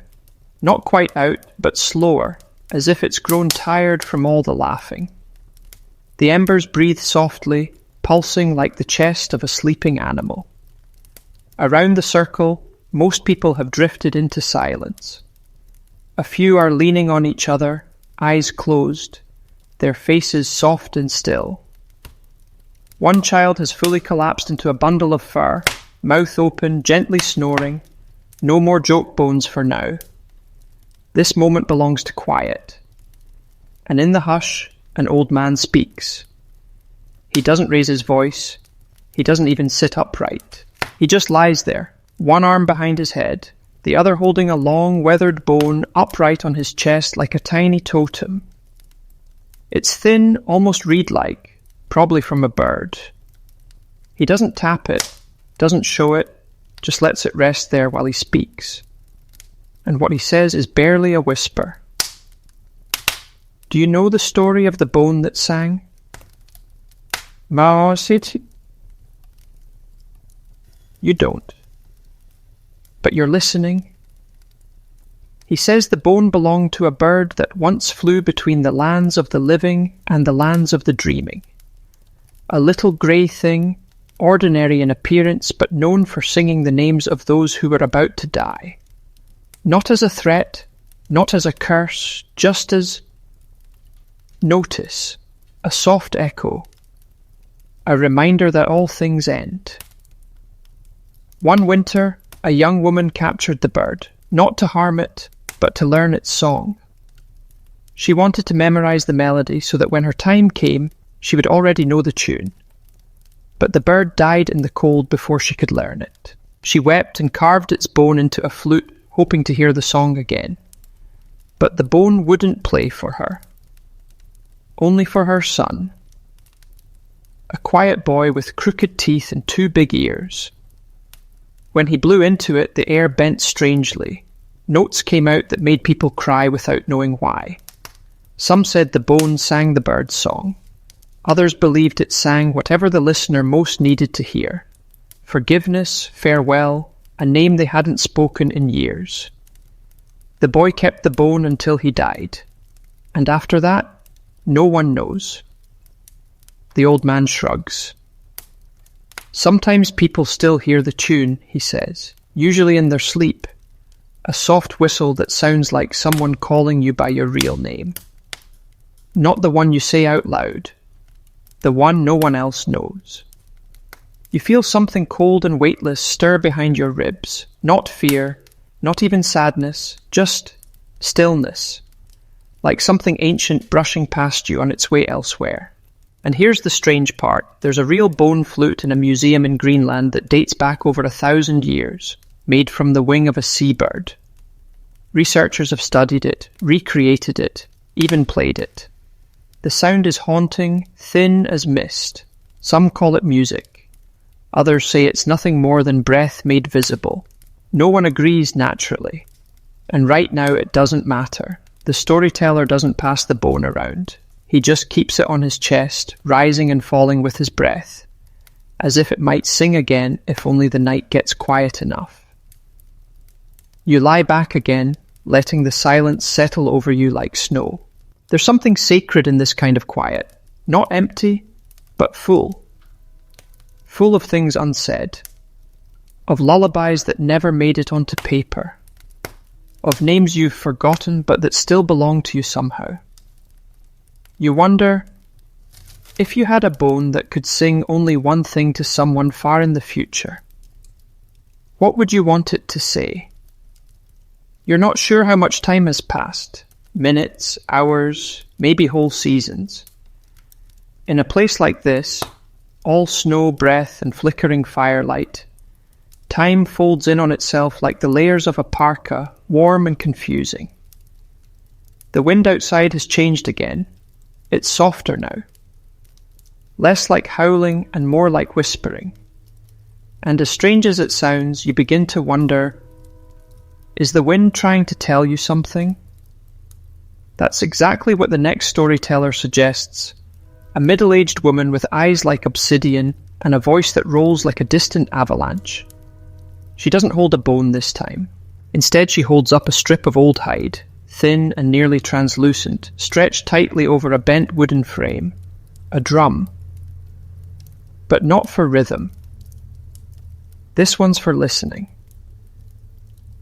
Not quite out, but slower, as if it's grown tired from all the laughing. The embers breathe softly, pulsing like the chest of a sleeping animal. Around the circle, most people have drifted into silence. A few are leaning on each other, eyes closed, their faces soft and still. One child has fully collapsed into a bundle of fur, mouth open, gently snoring. No more joke bones for now. This moment belongs to quiet. And in the hush, an old man speaks. He doesn't raise his voice. He doesn't even sit upright. He just lies there, one arm behind his head, the other holding a long, weathered bone upright on his chest like a tiny totem. It's thin, almost reed-like, probably from a bird. He doesn't tap it, doesn't show it, just lets it rest there while he speaks. And what he says is barely a whisper. Do you know the story of the bone that sang? Ma City? You don't. But you're listening. He says the bone belonged to a bird that once flew between the lands of the living and the lands of the dreaming. A little grey thing, ordinary in appearance but known for singing the names of those who were about to die. Not as a threat, not as a curse, just as notice, a soft echo, a reminder that all things end. One winter, a young woman captured the bird, not to harm it, but to learn its song. She wanted to memorize the melody so that when her time came, she would already know the tune. But the bird died in the cold before she could learn it. She wept and carved its bone into a flute, hoping to hear the song again. But the bone wouldn't play for her. only for her son. A quiet boy with crooked teeth and 2 big ears. When he blew into it, the air bent strangely. Notes came out that made people cry without knowing why. Some said the bone sang the bird's song. Others believed it sang whatever the listener most needed to hear. Forgiveness, farewell, a name they hadn't spoken in years. The boy kept the bone until he died. And after that, no one knows. The old man shrugs. Sometimes people still hear the tune, he says, usually in their sleep. A soft whistle that sounds like someone calling you by your real name. Not the one you say out loud. The one no one else knows. You feel something cold and weightless stir behind your ribs. Not fear, not even sadness, just stillness. Like something ancient brushing past you on its way elsewhere. And here's the strange part. There's a real bone flute in a museum in Greenland that dates back over 1,000 years, made from the wing of a seabird. Researchers have studied it, recreated it, even played it. The sound is haunting, thin as mist. Some call it music. Others say it's nothing more than breath made visible. No one agrees naturally. And right now it doesn't matter. The storyteller doesn't pass the bone around. He just keeps it on his chest, rising and falling with his breath, as if it might sing again if only the night gets quiet enough. You lie back again, letting the silence settle over you like snow. There's something sacred in this kind of quiet, not empty, but full. Full of things unsaid, of lullabies that never made it onto paper, of names you've forgotten but that still belong to you somehow. You wonder, if you had a bone that could sing only one thing to someone far in the future, what would you want it to say? You're not sure how much time has passed, minutes, hours, maybe whole seasons. In a place like this, all snow, breath, and flickering firelight, time folds in on itself like the layers of a parka, warm and confusing. The wind outside has changed again. It's softer now. Less like howling and more like whispering. And as strange as it sounds, you begin to wonder, is the wind trying to tell you something? That's exactly what the next storyteller suggests. A middle-aged woman with eyes like obsidian and a voice that rolls like a distant avalanche. She doesn't hold a bone this time. Instead, she holds up a strip of old hide, thin and nearly translucent, stretched tightly over a bent wooden frame. A drum. But not for rhythm. This one's for listening.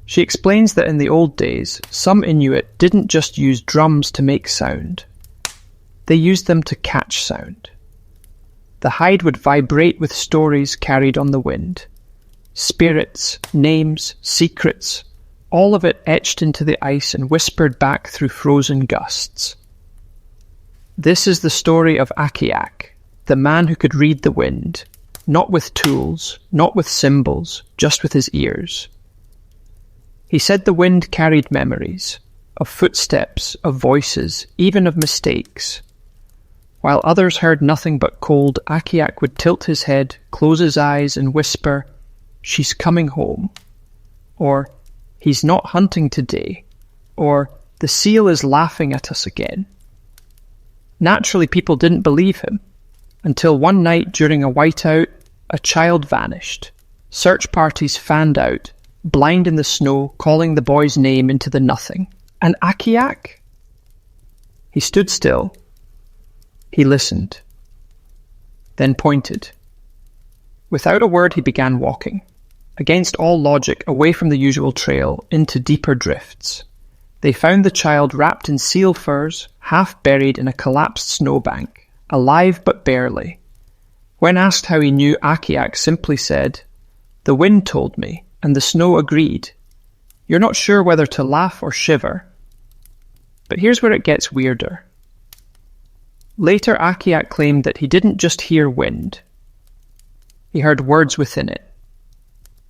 She explains that in the old days, some Inuit didn't just use drums to make sound. They used them to catch sound. The hide would vibrate with stories carried on the wind. Spirits, names, secrets, all of it etched into the ice and whispered back through frozen gusts. This is the story of Akiak, the man who could read the wind, not with tools, not with symbols, just with his ears. He said the wind carried memories, of footsteps, of voices, even of mistakes. While others heard nothing but cold, Akiak would tilt his head, close his eyes, and whisper, "She's coming home," or "He's not hunting today," or "The seal is laughing at us again." Naturally, people didn't believe him, until one night during a whiteout, a child vanished. Search parties fanned out, blind in the snow, calling the boy's name into the nothing. And Akiak? He stood still. He listened, then pointed. Without a word, he began walking. Against all logic, away from the usual trail, into deeper drifts. They found the child wrapped in seal furs, half buried in a collapsed snowbank, alive but barely. When asked how he knew, Akiak simply said, "The wind told me, and the snow agreed. You're not sure whether to laugh or shiver." But here's where it gets weirder. Later, Akiak claimed that he didn't just hear wind. He heard words within it.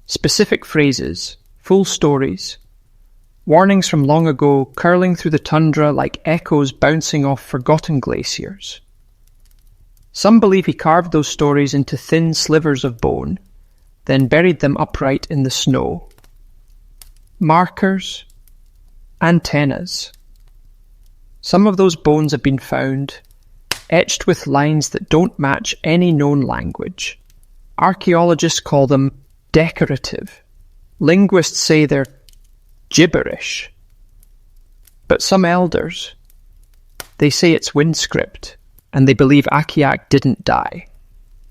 Specific phrases, full stories. Warnings from long ago curling through the tundra like echoes bouncing off forgotten glaciers. Some believe he carved those stories into thin slivers of bone, then buried them upright in the snow. Markers, antennas. Some of those bones have been found, etched with lines that don't match any known language. Archaeologists call them decorative. Linguists say they're gibberish. But some elders, they say it's wind script, and they believe Akiak didn't die.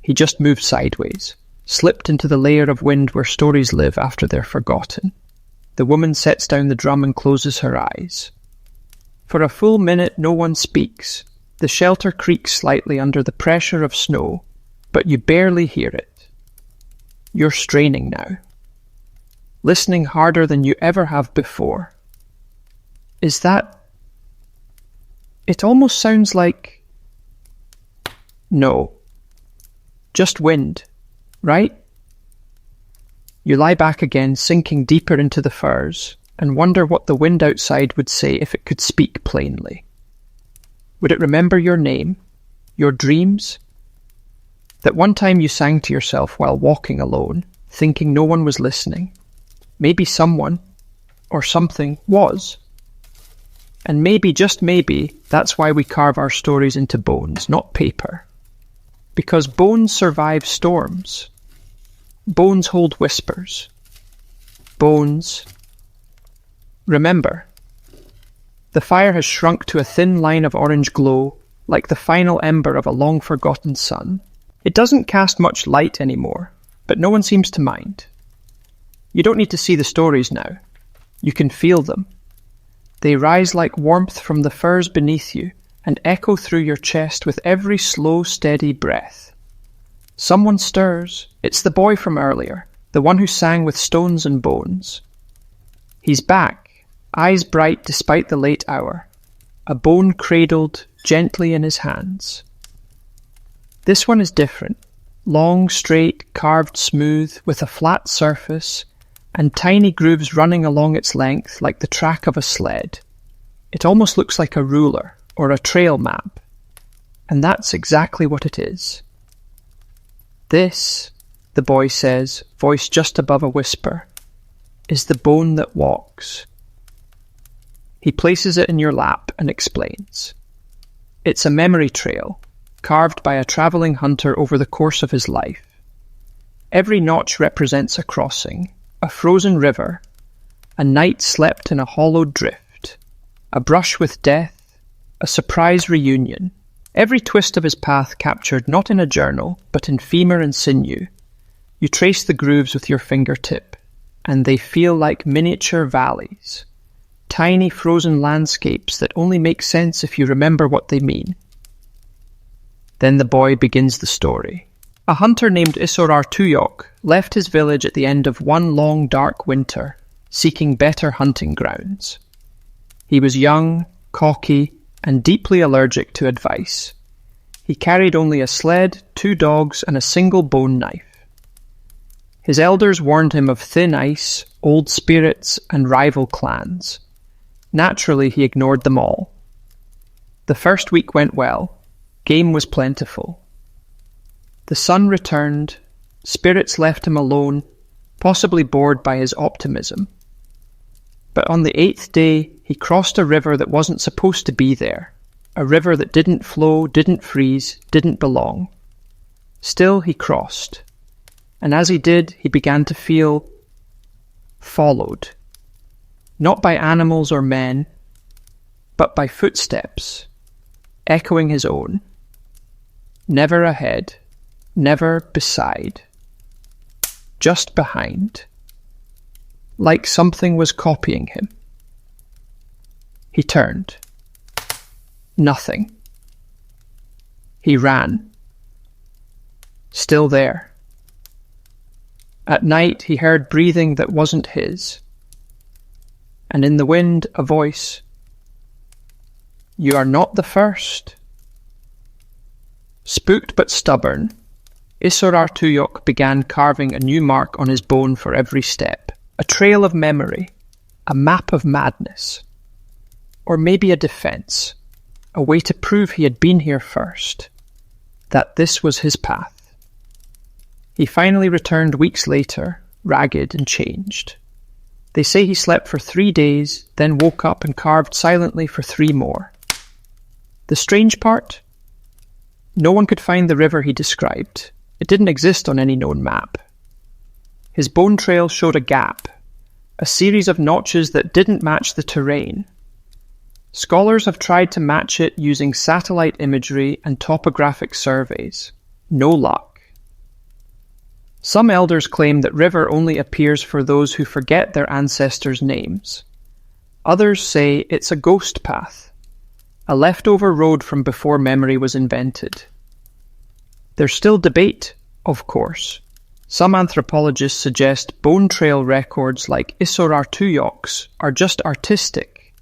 He just moved sideways, slipped into the layer of wind where stories live after they're forgotten. The woman sets down the drum and closes her eyes. For a full minute no one speaks. The shelter creaks slightly under the pressure of snow, but you barely hear it. You're straining now, listening harder than you ever have before. Is that... It almost sounds like... No. Just wind, right? You lie back again, sinking deeper into the furs, and wonder what the wind outside would say if it could speak plainly. Would it remember your name, your dreams? That one time you sang to yourself while walking alone, thinking no one was listening. Maybe someone, or something, was. And maybe, just maybe, that's why we carve our stories into bones, not paper. Because bones survive storms. Bones hold whispers. Bones... Remember, the fire has shrunk to a thin line of orange glow, like the final ember of a long-forgotten sun. It doesn't cast much light anymore, but no one seems to mind. You don't need to see the stories now. You can feel them. They rise like warmth from the firs beneath you and echo through your chest with every slow, steady breath. Someone stirs. It's the boy from earlier, the one who sang with stones and bones. He's back. Eyes bright despite the late hour, a bone cradled gently in his hands. This one is different, long, straight, carved smooth, with a flat surface, and tiny grooves running along its length like the track of a sled. It almost looks like a ruler or a trail map, and that's exactly what it is. This, the boy says, voice just above a whisper, is the bone that walks. He places it in your lap and explains. It's a memory trail, carved by a travelling hunter over the course of his life. Every notch represents a crossing, a frozen river, a night slept in a hollowed drift, a brush with death, a surprise reunion. Every twist of his path captured not in a journal, but in femur and sinew. You trace the grooves with your fingertip, and they feel like miniature valleys. Tiny frozen landscapes that only make sense if you remember what they mean. Then the boy begins the story. A hunter named Isorar Tuyok left his village at the end of one long dark winter, seeking better hunting grounds. He was young, cocky, and deeply allergic to advice. He carried only a sled, 2 dogs, and a single bone knife. His elders warned him of thin ice, old spirits, and rival clans. Naturally, he ignored them all. The first week went well. Game was plentiful. The sun returned. Spirits left him alone, possibly bored by his optimism. But on the 8th day, he crossed a river that wasn't supposed to be there. A river that didn't flow, didn't freeze, didn't belong. Still, he crossed. And as he did, he began to feel followed. Not by animals or men, but by footsteps, echoing his own. Never ahead, never beside, just behind, like something was copying him. He turned. Nothing. He ran. Still there. At night he heard breathing that wasn't his. And in the wind, a voice. You are not the first. Spooked but stubborn, Isorar Tuyok began carving a new mark on his bone for every step, a trail of memory, a map of madness. Or maybe a defense, a way to prove he had been here first, that this was his path. He finally returned weeks later, ragged and changed. They say he slept for 3 days, then woke up and carved silently for 3 more. The strange part? No one could find the river he described. It didn't exist on any known map. His bone trail showed a gap, a series of notches that didn't match the terrain. Scholars have tried to match it using satellite imagery and topographic surveys. No luck. Some elders claim that river only appears for those who forget their ancestors' names. Others say it's a ghost path, a leftover road from before memory was invented. There's still debate, of course. Some anthropologists suggest bone trail records like Isorartuyoks are just artistic,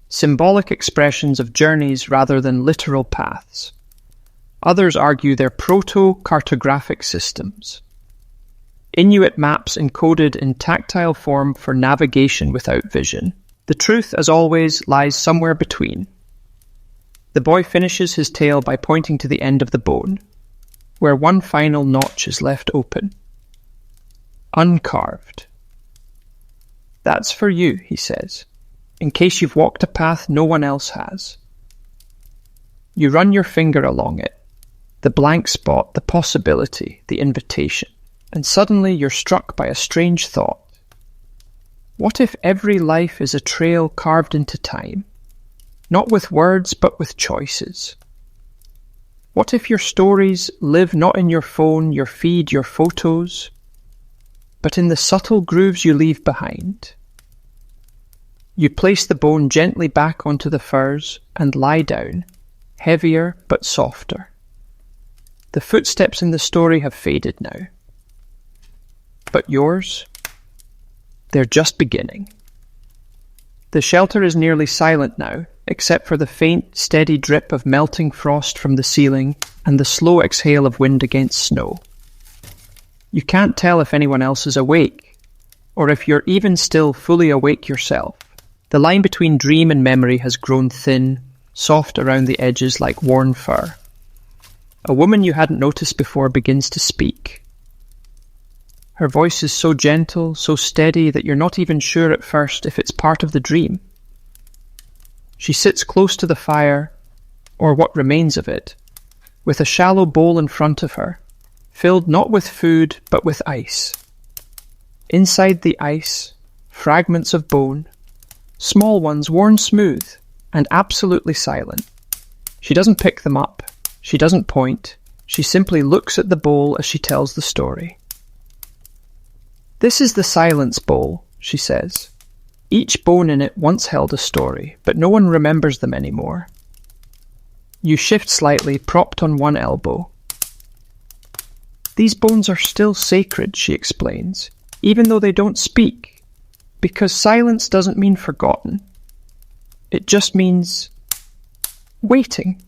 symbolic expressions of journeys rather than literal paths. Others argue they're proto-cartographic systems. Inuit maps encoded in tactile form for navigation without vision. The truth, as always, lies somewhere between. The boy finishes his tale by pointing to the end of the bone, where one final notch is left open. Uncarved. That's for you, he says, in case you've walked a path no one else has. You run your finger along it, the blank spot, the possibility, the invitation. And suddenly you're struck by a strange thought. What if every life is a trail carved into time? Not with words, but with choices. What if your stories live not in your phone, your feed, your photos, but in the subtle grooves you leave behind? You place the bone gently back onto the furs and lie down, heavier but softer. The footsteps in the story have faded now. But yours? They're just beginning. The shelter is nearly silent now, except for the faint, steady drip of melting frost from the ceiling and the slow exhale of wind against snow. You can't tell if anyone else is awake, or if you're even still fully awake yourself. The line between dream and memory has grown thin, soft around the edges like worn fur. A woman you hadn't noticed before begins to speak. Her voice is so gentle, so steady that you're not even sure at first if it's part of the dream. She sits close to the fire, or what remains of it, with a shallow bowl in front of her, filled not with food but with ice. Inside the ice, fragments of bone, small ones worn smooth and absolutely silent. She doesn't pick them up, she doesn't point, she simply looks at the bowl as she tells the story. This is the silence bowl, she says. Each bone in it once held a story, but no one remembers them anymore. You shift slightly, propped on one elbow. These bones are still sacred, she explains, even though they don't speak, because silence doesn't mean forgotten. It just means waiting.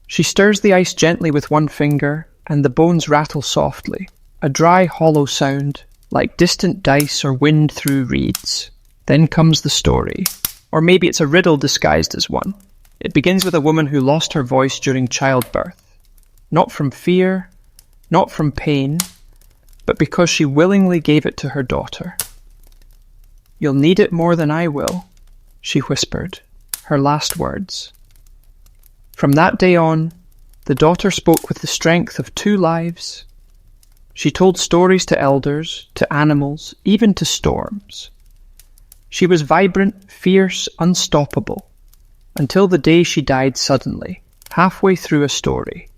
She stirs the ice gently with one finger, and the bones rattle softly. A dry, hollow sound, like distant dice or wind through reeds. Then comes the story. Or maybe it's a riddle disguised as one. It begins with a woman who lost her voice during childbirth. Not from fear, not from pain, but because she willingly gave it to her daughter. "You'll need it more than I will," she whispered, her last words. From that day on, the daughter spoke with the strength of 2 lives. She told stories to elders, to animals, even to storms. She was vibrant, fierce, unstoppable, until the day she died suddenly, halfway through a story.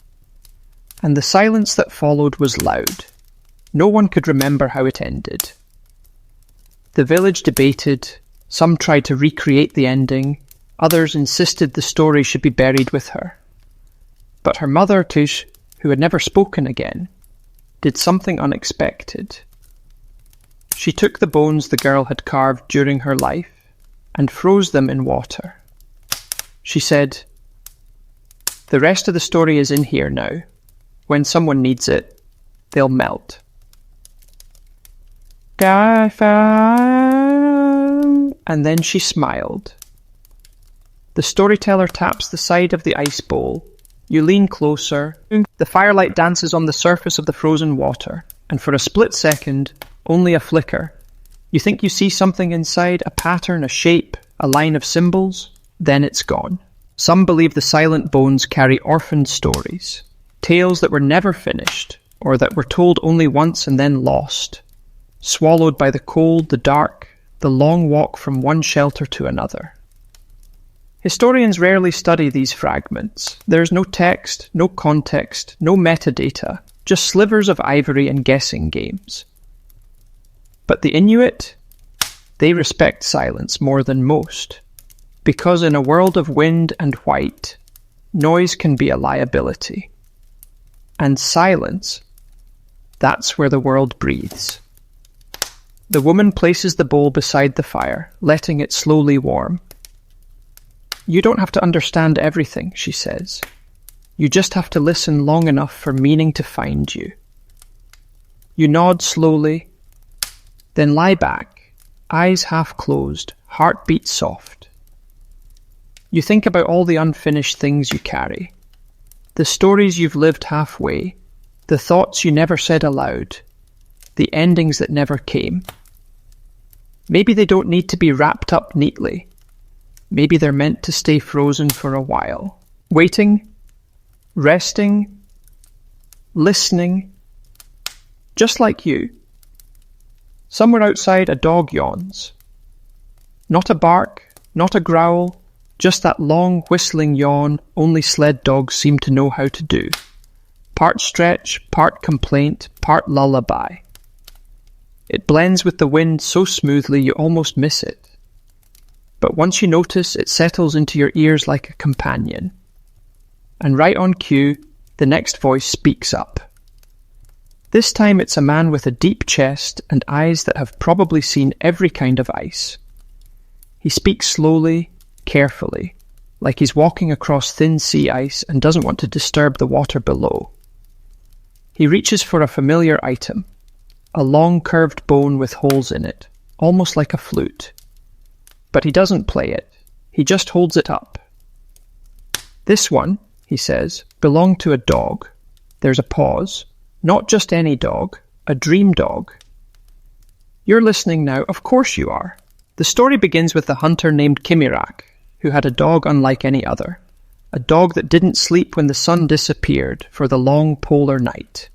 And the silence that followed was loud. No one could remember how it ended. The village debated, some tried to recreate the ending, others insisted the story should be buried with her. But her mother, Tish, who had never spoken again, did something unexpected. She took the bones the girl had carved during her life and froze them in water. She said, "The rest of the story is in here now. When someone needs it, they'll melt." I found and then she smiled. The storyteller taps the side of the ice bowl. You lean closer. The firelight dances on the surface of the frozen water, and for a split second, only a flicker. You think you see something inside, a pattern, a shape, a line of symbols, then it's gone. Some believe the silent bones carry orphaned stories, tales that were never finished, or that were told only once and then lost, swallowed by the cold, the dark, the long walk from one shelter to another. Historians rarely study these fragments. There's no text, no context, no metadata, just slivers of ivory and guessing games. But the Inuit, they respect silence more than most, because in a world of wind and white, noise can be a liability. And silence, that's where the world breathes. The woman places the bowl beside the fire, letting it slowly warm. You don't have to understand everything, she says. You just have to listen long enough for meaning to find you. You nod slowly, then lie back, eyes half closed, heartbeat soft. You think about all the unfinished things you carry, the stories you've lived halfway, the thoughts you never said aloud, the endings that never came. Maybe they don't need to be wrapped up neatly. Maybe they're meant to stay frozen for a while, waiting, resting, listening, just like you. Somewhere outside, a dog yawns. Not a bark, not a growl, just that long whistling yawn only sled dogs seem to know how to do. Part stretch, part complaint, part lullaby. It blends with the wind so smoothly you almost miss it. But once you notice, it settles into your ears like a companion. And right on cue, the next voice speaks up. This time it's a man with a deep chest and eyes that have probably seen every kind of ice. He speaks slowly, carefully, like he's walking across thin sea ice and doesn't want to disturb the water below. He reaches for a familiar item, a long curved bone with holes in it, almost like a flute. But he doesn't play it. He just holds it up. This one, he says, belonged to a dog. There's a pause. Not just any dog, a dream dog. You're listening now, of course you are. The story begins with a hunter named Kimirak, who had a dog unlike any other. A dog that didn't sleep when the sun disappeared for the long polar night.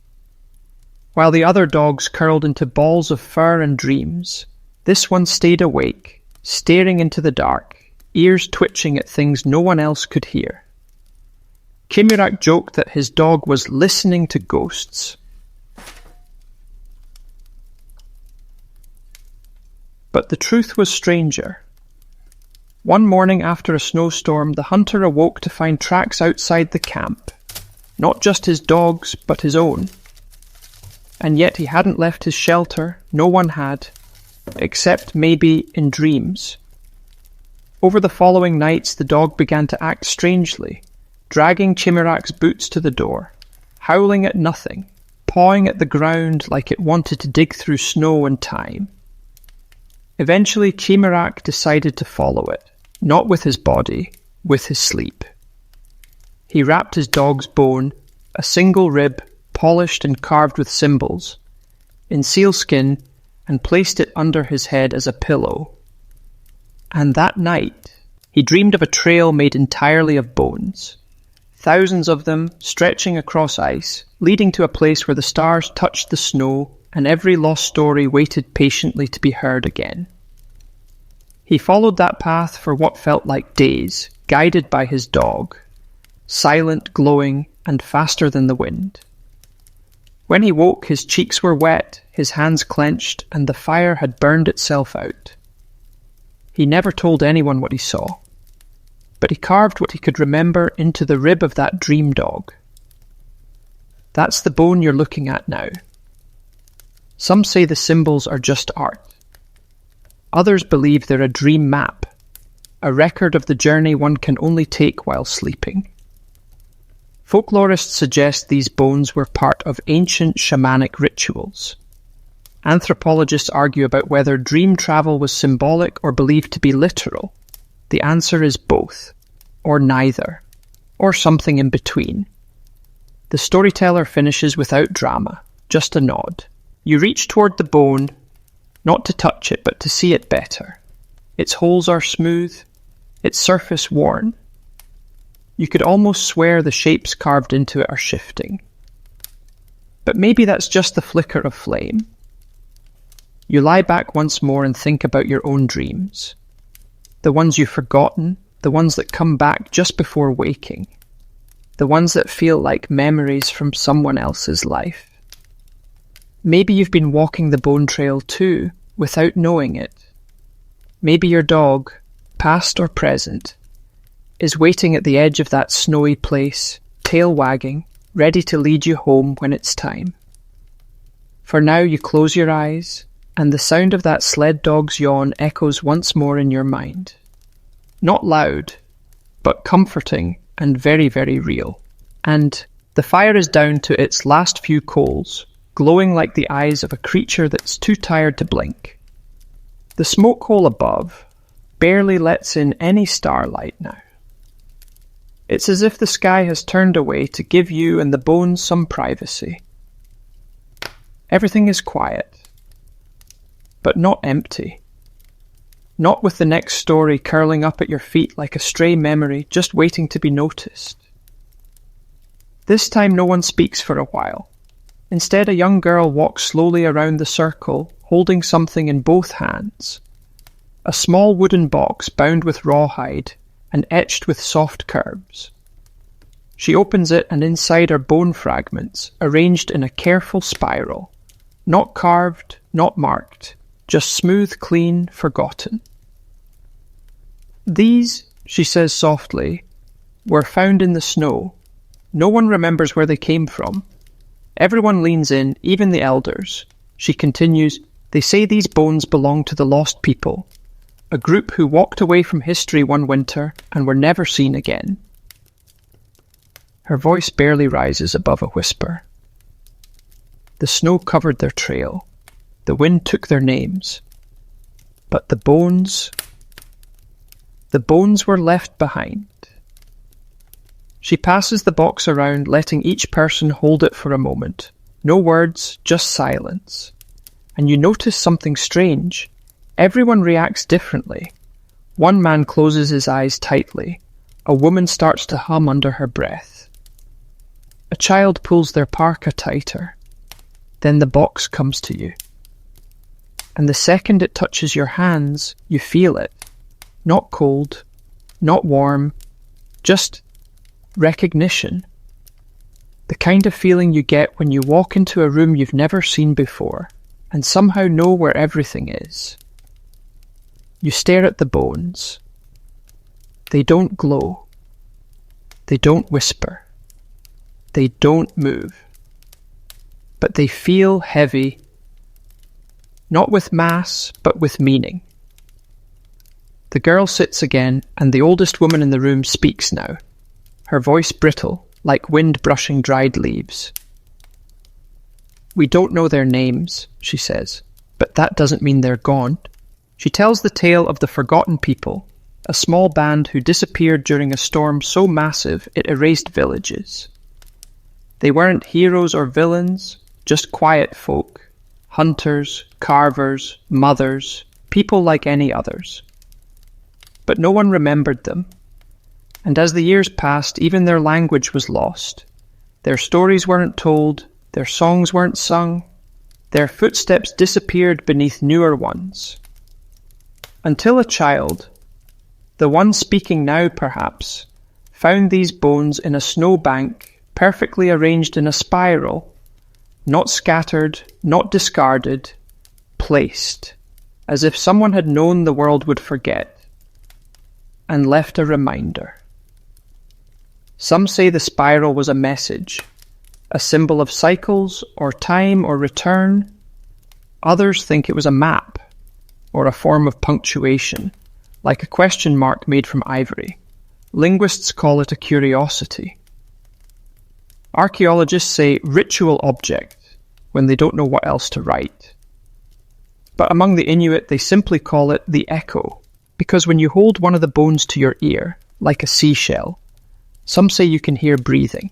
While the other dogs curled into balls of fur and dreams, this one stayed awake, staring into the dark, ears twitching at things no one else could hear. Kimirak joked that his dog was listening to ghosts. But the truth was stranger. One morning after a snowstorm, the hunter awoke to find tracks outside the camp. Not just his dog's, but his own. And yet he hadn't left his shelter, no one had, except maybe in dreams. Over the following nights, the dog began to act strangely, dragging Chimirak's boots to the door, howling at nothing, pawing at the ground like it wanted to dig through snow and time. Eventually, Chimirak decided to follow it, not with his body, with his sleep. He wrapped his dog's bone, a single rib, polished and carved with symbols, in sealskin, and placed it under his head as a pillow. And that night, he dreamed of a trail made entirely of bones, thousands of them stretching across ice, leading to a place where the stars touched the snow and every lost story waited patiently to be heard again. He followed that path for what felt like days, guided by his dog, silent, glowing, and faster than the wind. When he woke, his cheeks were wet, his hands clenched, and the fire had burned itself out. He never told anyone what he saw, but he carved what he could remember into the rib of that dream dog. That's the bone you're looking at now. Some say the symbols are just art. Others believe they're a dream map, a record of the journey one can only take while sleeping. Folklorists suggest these bones were part of ancient shamanic rituals. Anthropologists argue about whether dream travel was symbolic or believed to be literal. The answer is both, or neither, or something in between. The storyteller finishes without drama, just a nod. You reach toward the bone, not to touch it, but to see it better. Its holes are smooth, its surface worn. You could almost swear the shapes carved into it are shifting. But maybe that's just the flicker of flame. You lie back once more and think about your own dreams. The ones you've forgotten, the ones that come back just before waking. The ones that feel like memories from someone else's life. Maybe you've been walking the bone trail too, without knowing it. Maybe your dog, past or present, is waiting at the edge of that snowy place, tail wagging, ready to lead you home when it's time. For now you close your eyes, and the sound of that sled dog's yawn echoes once more in your mind. Not loud, but comforting and very, very real. And the fire is down to its last few coals, glowing like the eyes of a creature that's too tired to blink. The smoke hole above barely lets in any starlight now. It's as if the sky has turned away to give you and the bones some privacy. Everything is quiet, but not empty. Not with the next story curling up at your feet like a stray memory just waiting to be noticed. This time no one speaks for a while. Instead, a young girl walks slowly around the circle, holding something in both hands. A small wooden box bound with rawhide and etched with soft curves. She opens it, and inside are bone fragments, arranged in a careful spiral. Not carved, not marked, just smooth, clean, forgotten. These, she says softly, were found in the snow. No one remembers where they came from. Everyone leans in, even the elders. She continues, they say these bones belong to the lost people, a group who walked away from history one winter and were never seen again. Her voice barely rises above a whisper. The snow covered their trail. The wind took their names. But the bones were left behind. She passes the box around, letting each person hold it for a moment. No words, just silence. And you notice something strange. Everyone reacts differently. One man closes his eyes tightly. A woman starts to hum under her breath. A child pulls their parka tighter. Then the box comes to you. And the second it touches your hands, you feel it. Not cold, not warm, just recognition. The kind of feeling you get when you walk into a room you've never seen before and somehow know where everything is. You stare at the bones. They don't glow. They don't whisper. They don't move. But they feel heavy, not with mass, but with meaning. The girl sits again, and the oldest woman in the room speaks now, her voice brittle, like wind brushing dried leaves. We don't know their names, she says, but that doesn't mean they're gone. She tells the tale of the forgotten people, a small band who disappeared during a storm so massive it erased villages. They weren't heroes or villains, just quiet folk, hunters, carvers, mothers, people like any others. But no one remembered them. And as the years passed, even their language was lost. Their stories weren't told, their songs weren't sung, their footsteps disappeared beneath newer ones. Until a child, the one speaking now perhaps, found these bones in a snowbank, perfectly arranged in a spiral, not scattered, not discarded, placed, as if someone had known the world would forget, and left a reminder. Some say the spiral was a message, a symbol of cycles or time or return. Others think it was a map or a form of punctuation, like a question mark made from ivory. Linguists call it a curiosity. Archaeologists say ritual object when they don't know what else to write. But among the Inuit, they simply call it the echo, because when you hold one of the bones to your ear, like a seashell, some say you can hear breathing,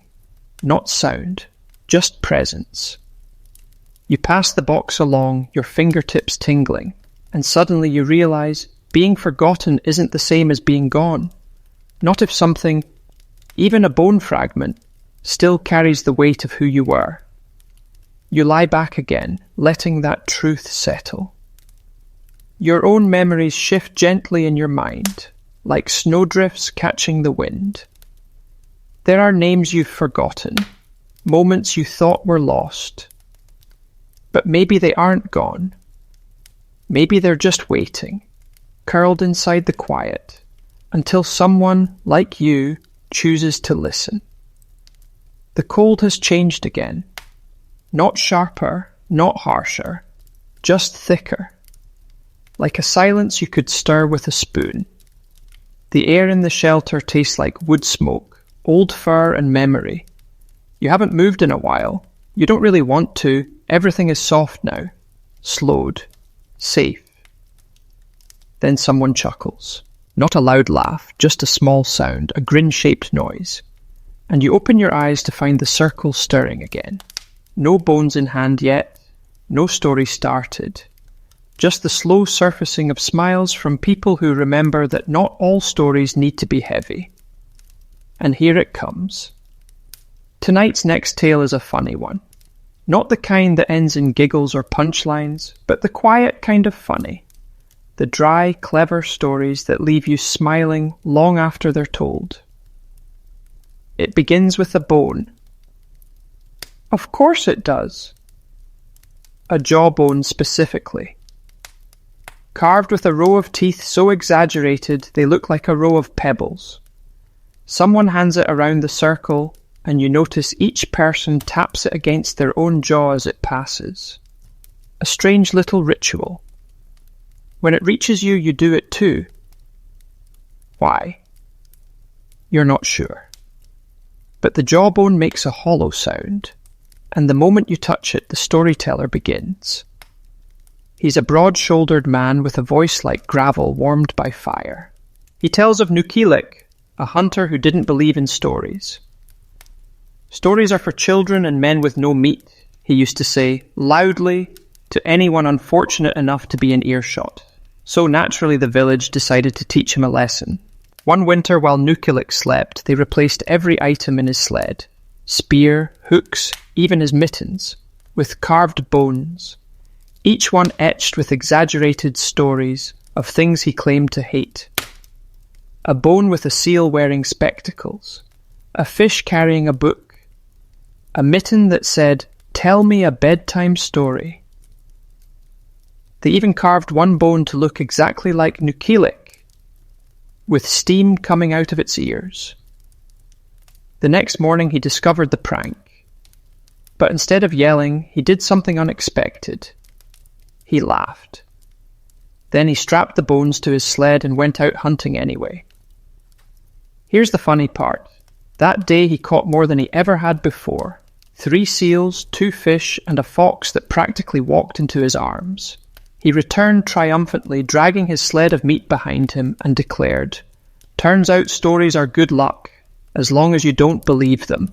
not sound, just presence. You pass the box along, your fingertips tingling, and suddenly you realize being forgotten isn't the same as being gone. Not if something, even a bone fragment, still carries the weight of who you were. You lie back again, letting that truth settle. Your own memories shift gently in your mind, like snowdrifts catching the wind. There are names you've forgotten, moments you thought were lost. But maybe they aren't gone. Maybe they're just waiting, curled inside the quiet, until someone, like you, chooses to listen. The cold has changed again. Not sharper, not harsher, just thicker. Like a silence you could stir with a spoon. The air in the shelter tastes like wood smoke, old fur and memory. You haven't moved in a while. You don't really want to. Everything is soft now, slowed, safe. Then someone chuckles. Not a loud laugh, just a small sound, a grin-shaped noise. And you open your eyes to find the circle stirring again. No bones in hand yet, no story started. Just the slow surfacing of smiles from people who remember that not all stories need to be heavy. And here it comes. Tonight's next tale is a funny one. Not the kind that ends in giggles or punchlines, but the quiet kind of funny. The dry, clever stories that leave you smiling long after they're told. It begins with a bone. Of course it does. A jawbone specifically. Carved with a row of teeth so exaggerated they look like a row of pebbles. Someone hands it around the circle, and you notice each person taps it against their own jaw as it passes. A strange little ritual. When it reaches you, you do it too. Why? You're not sure. But the jawbone makes a hollow sound, and the moment you touch it, the storyteller begins. He's a broad-shouldered man with a voice like gravel warmed by fire. He tells of Nukilik, a hunter who didn't believe in stories. Stories are for children and men with no meat, he used to say, loudly, to anyone unfortunate enough to be in earshot. So naturally the village decided to teach him a lesson. One winter while Nukilik slept, they replaced every item in his sled, spear, hooks, even his mittens, with carved bones, each one etched with exaggerated stories of things he claimed to hate. A bone with a seal wearing spectacles, a fish carrying a book, a mitten that said, "Tell me a bedtime story." They even carved one bone to look exactly like Nukilik, with steam coming out of its ears. The next morning he discovered the prank, but instead of yelling, he did something unexpected. He laughed. Then he strapped the bones to his sled and went out hunting anyway. Here's the funny part. That day he caught more than he ever had before. 3 seals, 2 fish, and a fox that practically walked into his arms. He returned triumphantly, dragging his sled of meat behind him, and declared, "Turns out stories are good luck, as long as you don't believe them."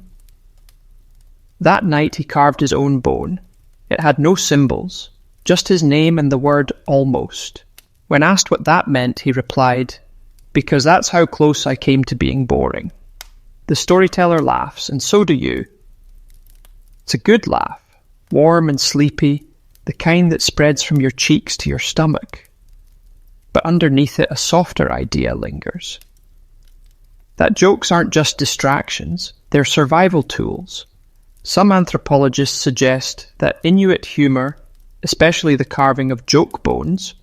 That night he carved his own bone. It had no symbols, just his name and the word almost. When asked what that meant, he replied, "Because that's how close I came to being boring." The storyteller laughs, and so do you. It's a good laugh, warm and sleepy, the kind that spreads from your cheeks to your stomach. But underneath it, a softer idea lingers. That jokes aren't just distractions, they're survival tools. Some anthropologists suggest that Inuit humour, especially the carving of joke bones,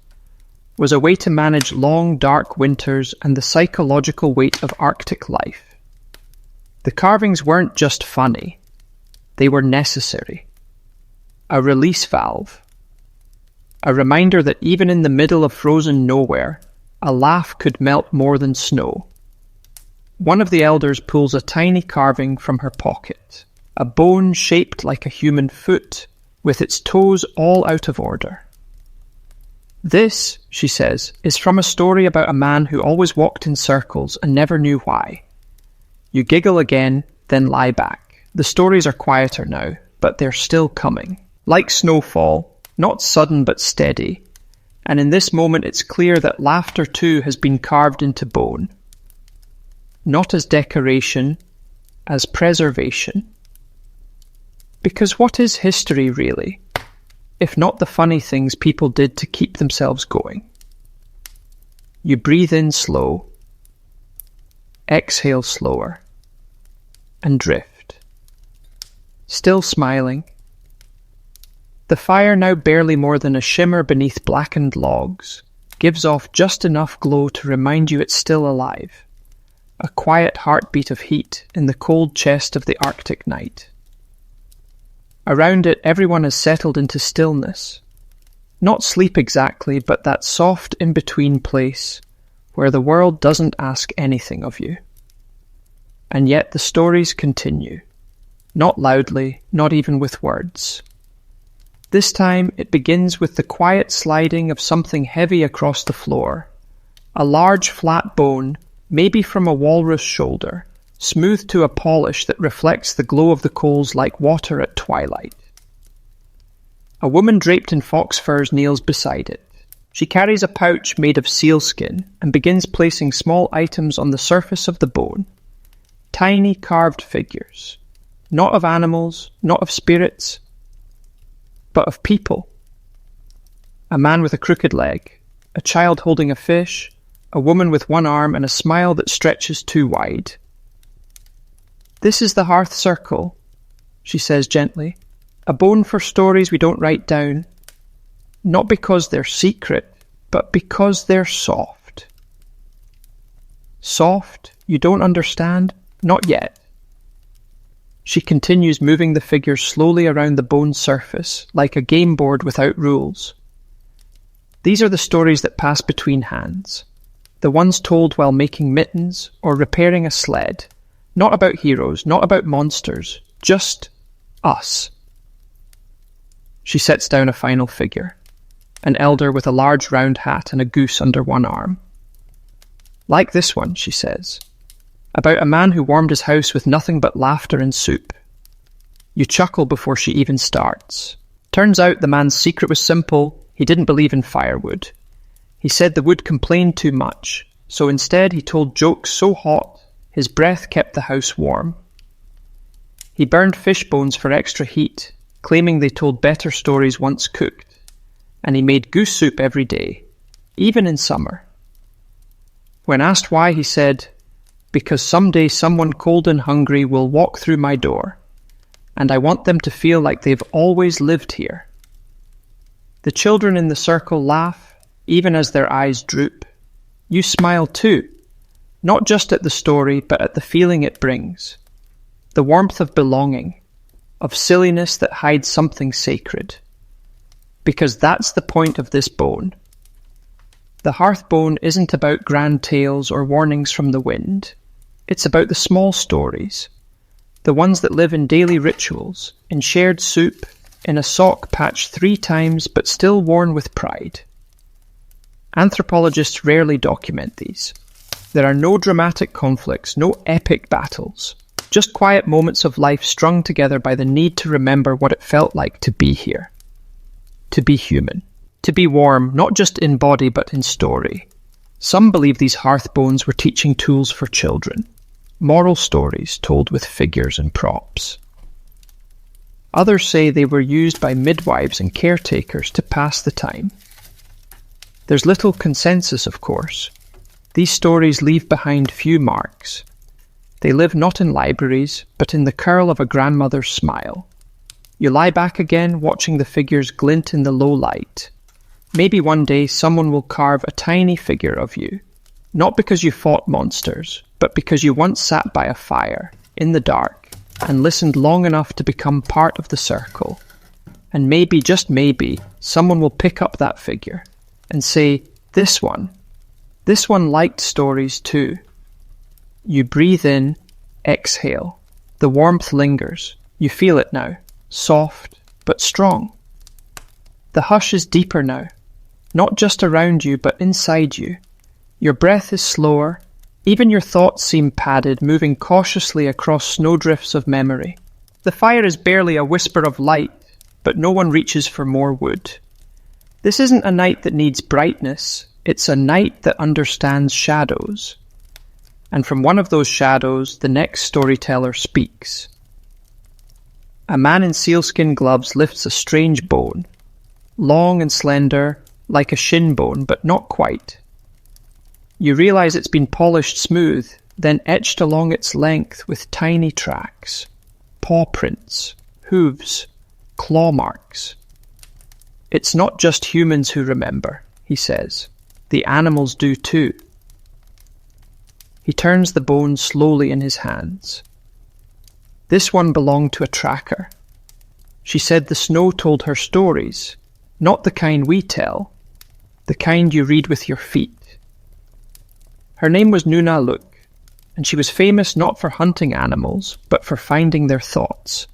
was a way to manage long, dark winters and the psychological weight of Arctic life. The carvings weren't just funny, they were necessary. A release valve. A reminder that even in the middle of frozen nowhere, a laugh could melt more than snow. One of the elders pulls a tiny carving from her pocket, a bone shaped like a human foot, with its toes all out of order. This, she says, is from a story about a man who always walked in circles and never knew why. You giggle again, then lie back. The stories are quieter now, but they're still coming. Like snowfall, not sudden but steady. And in this moment it's clear that laughter too has been carved into bone. Not as decoration, as preservation. Because what is history really, if not the funny things people did to keep themselves going? You breathe in slow, exhale slower, and drift. Still smiling. The fire, now barely more than a shimmer beneath blackened logs, gives off just enough glow to remind you it's still alive. A quiet heartbeat of heat in the cold chest of the Arctic night. Around it, everyone has settled into stillness. Not sleep exactly, but that soft in-between place where the world doesn't ask anything of you. And yet the stories continue. Not loudly, not even with words. This time it begins with the quiet sliding of something heavy across the floor. A large flat bone, maybe from a walrus shoulder, smoothed to a polish that reflects the glow of the coals like water at twilight. A woman draped in fox furs kneels beside it. She carries a pouch made of sealskin and begins placing small items on the surface of the bone. Tiny carved figures. Not of animals, not of spirits, but of people. A man with a crooked leg, a child holding a fish, a woman with one arm and a smile that stretches too wide. This is the hearth circle, she says gently. A bone for stories we don't write down. Not because they're secret, but because they're soft. Soft? You don't understand? Not yet. She continues moving the figures slowly around the bone's surface, like a game board without rules. These are the stories that pass between hands. The ones told while making mittens or repairing a sled. Not about heroes, not about monsters, just us. She sets down a final figure, an elder with a large round hat and a goose under one arm. Like this one, she says, about a man who warmed his house with nothing but laughter and soup. You chuckle before she even starts. Turns out the man's secret was simple. He didn't believe in firewood. He said the wood complained too much, so instead he told jokes so hot his breath kept the house warm. He burned fish bones for extra heat, claiming they told better stories once cooked, and he made goose soup every day, even in summer. When asked why, he said, "Because someday someone cold and hungry will walk through my door, and I want them to feel like they've always lived here." The children in the circle laugh, even as their eyes droop. You smile too, not just at the story, but at the feeling it brings. The warmth of belonging, of silliness that hides something sacred. Because that's the point of this bone. The hearth bone isn't about grand tales or warnings from the wind. It's about the small stories, the ones that live in daily rituals, in shared soup, in a sock patched 3 times but still worn with pride. Anthropologists rarely document these. There are no dramatic conflicts, no epic battles, just quiet moments of life strung together by the need to remember what it felt like to be here, to be human, to be warm, not just in body but in story. Some believe these hearth bones were teaching tools for children, moral stories told with figures and props. Others say they were used by midwives and caretakers to pass the time. There's little consensus, of course. These stories leave behind few marks. They live not in libraries, but in the curl of a grandmother's smile. You lie back again, watching the figures glint in the low light. Maybe one day someone will carve a tiny figure of you, not because you fought monsters, but because you once sat by a fire, in the dark, and listened long enough to become part of the circle. And maybe, just maybe, someone will pick up that figure and say, This one liked stories too. You breathe in, exhale. The warmth lingers. You feel it now, soft but strong. The hush is deeper now. Not just around you, but inside you. Your breath is slower. Even your thoughts seem padded, moving cautiously across snowdrifts of memory. The fire is barely a whisper of light, but no one reaches for more wood. This isn't a night that needs brightness. It's a night that understands shadows. And from one of those shadows, the next storyteller speaks. A man in sealskin gloves lifts a strange bone, long and slender, like a shin bone, but not quite. You realize it's been polished smooth, then etched along its length with tiny tracks, paw prints, hooves, claw marks. It's not just humans who remember, he says. The animals do too. He turns the bone slowly in his hands. This one belonged to a tracker. She said the snow told her stories, not the kind we tell, the kind you read with your feet. Her name was Nunaluk, and she was famous not for hunting animals, but for finding their thoughts.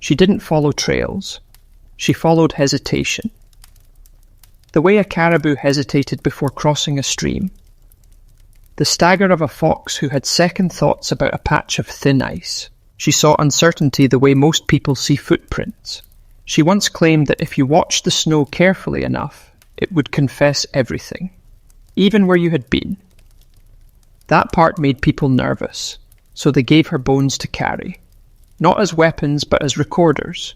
She didn't follow trails. She followed hesitation. The way a caribou hesitated before crossing a stream. The stagger of a fox who had second thoughts about a patch of thin ice. She saw uncertainty the way most people see footprints. She once claimed that if you watched the snow carefully enough, it would confess everything, even where you had been. That part made people nervous, so they gave her bones to carry. Not as weapons, but as recorders.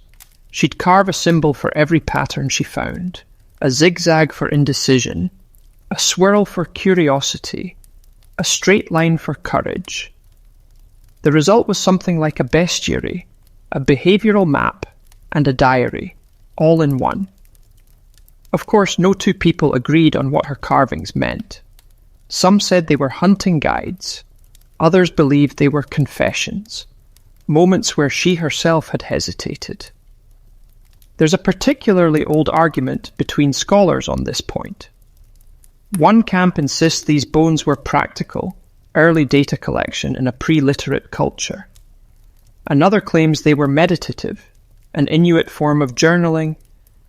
She'd carve a symbol for every pattern she found, a zigzag for indecision, a swirl for curiosity, a straight line for courage. The result was something like a bestiary, a behavioural map, and a diary, all in one. Of course, no two people agreed on what her carvings meant. Some said they were hunting guides. Others believed they were confessions, moments where she herself had hesitated. There's a particularly old argument between scholars on this point. One camp insists these bones were practical, early data collection in a pre-literate culture. Another claims they were meditative, an Inuit form of journaling,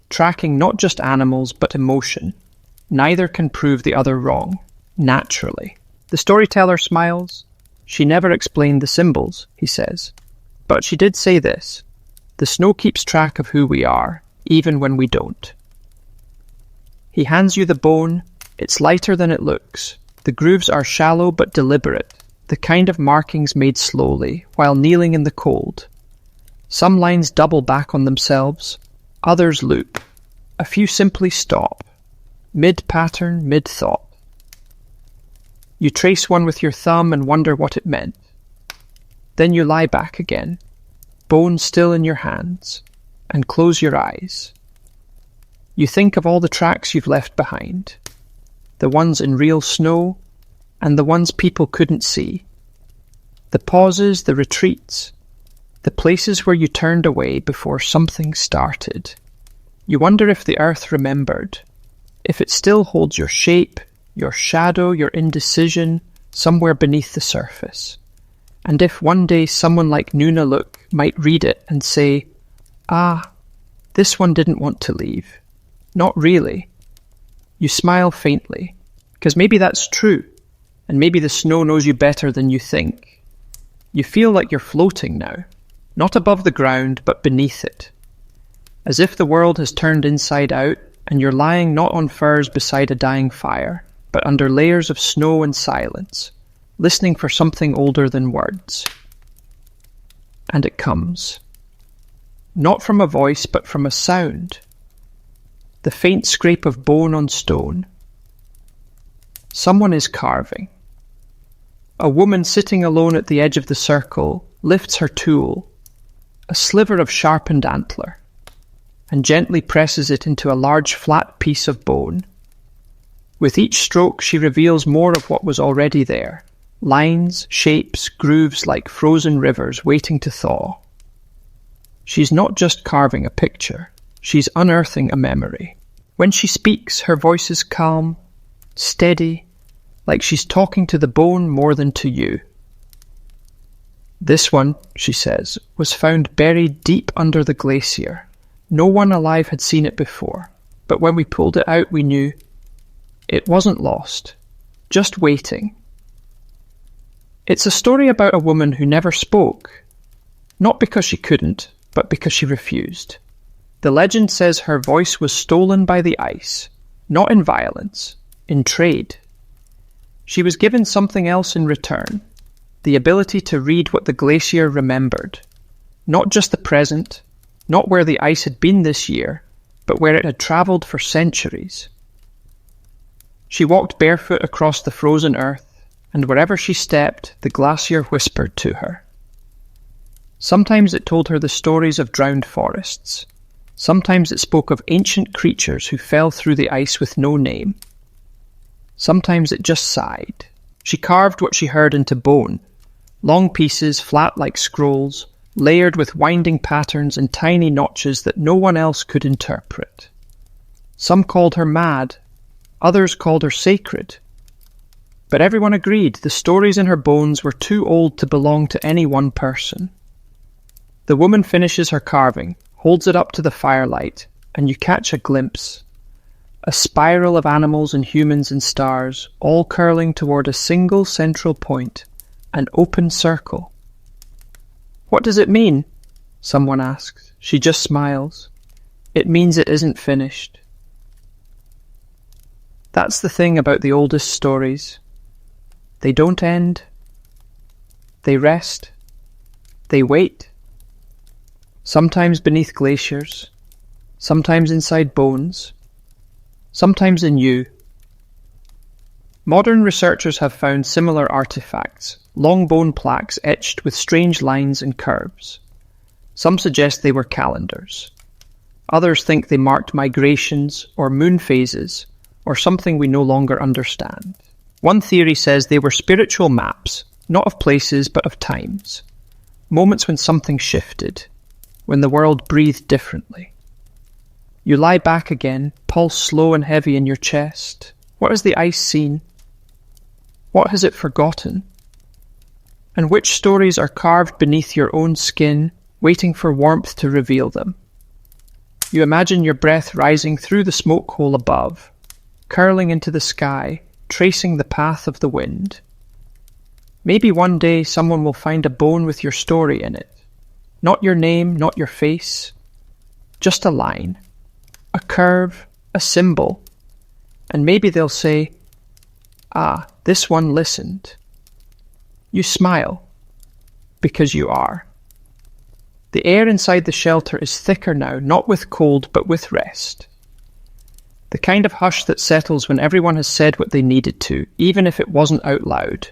tracking not just animals but emotion. Neither can prove the other wrong, naturally. The storyteller smiles. She never explained the symbols, he says. But she did say this: the snow keeps track of who we are, even when we don't. He hands you the bone. It's lighter than it looks. The grooves are shallow but deliberate, the kind of markings made slowly, while kneeling in the cold. Some lines double back on themselves, others loop. A few simply stop, mid-pattern, mid-thought. You trace one with your thumb and wonder what it meant. Then you lie back again, bone still in your hands, and close your eyes. You think of all the tracks you've left behind, the ones in real snow, and the ones people couldn't see. The pauses, the retreats, the places where you turned away before something started. You wonder if the earth remembered, if it still holds your shape, your shadow, your indecision, somewhere beneath the surface. And if one day someone like Nunaluk might read it and say, "Ah, this one didn't want to leave." Not really. You smile faintly, because maybe that's true, and maybe the snow knows you better than you think. You feel like you're floating now, not above the ground, but beneath it. As if the world has turned inside out, and you're lying not on furs beside a dying fire, but under layers of snow and silence, listening for something older than words. And it comes. Not from a voice, but from a sound. The faint scrape of bone on stone. Someone is carving. A woman sitting alone at the edge of the circle lifts her tool, a sliver of sharpened antler, and gently presses it into a large flat piece of bone. With each stroke she reveals more of what was already there, lines, shapes, grooves like frozen rivers waiting to thaw. She's not just carving a picture, she's unearthing a memory. When she speaks, her voice is calm, steady, like she's talking to the bone more than to you. This one, she says, was found buried deep under the glacier. No one alive had seen it before. but when we pulled it out, we knew it wasn't lost, just waiting. It's a story about a woman who never spoke, not because she couldn't, but because she refused. The legend says her voice was stolen by the ice, not in violence, in trade. She was given something else in return, the ability to read what the glacier remembered, not just the present, not where the ice had been this year, but where it had travelled for centuries. She walked barefoot across the frozen earth, and wherever she stepped, the glacier whispered to her. Sometimes it told her the stories of drowned forests. Sometimes it spoke of ancient creatures who fell through the ice with no name. Sometimes it just sighed. She carved what she heard into bone, long pieces flat like scrolls, layered with winding patterns and tiny notches that no one else could interpret. Some called her mad, others called her sacred. But everyone agreed the stories in her bones were too old to belong to any one person. The woman finishes her carving, holds it up to the firelight, and you catch a glimpse. A spiral of animals and humans and stars, all curling toward a single central point, an open circle. What does it mean? Someone asks. She just smiles. It means it isn't finished. That's the thing about the oldest stories. They don't end. They rest. They wait. Sometimes beneath glaciers, sometimes inside bones, sometimes in you. Modern researchers have found similar artifacts, long bone plaques etched with strange lines and curves. Some suggest they were calendars. Others think they marked migrations or moon phases, or something we no longer understand. One theory says they were spiritual maps, not of places but of times. Moments when something shifted, when the world breathed differently. You lie back again, pulse slow and heavy in your chest. What has the ice seen? What has it forgotten? And which stories are carved beneath your own skin, waiting for warmth to reveal them? You imagine your breath rising through the smoke hole above, curling into the sky, tracing the path of the wind. Maybe one day someone will find a bone with your story in it. Not your name, not your face. Just a line, a curve, a symbol. And maybe they'll say, "Ah, this one listened." You smile, because you are. The air inside the shelter is thicker now, not with cold, but with rest. The kind of hush that settles when everyone has said what they needed to, even if it wasn't out loud.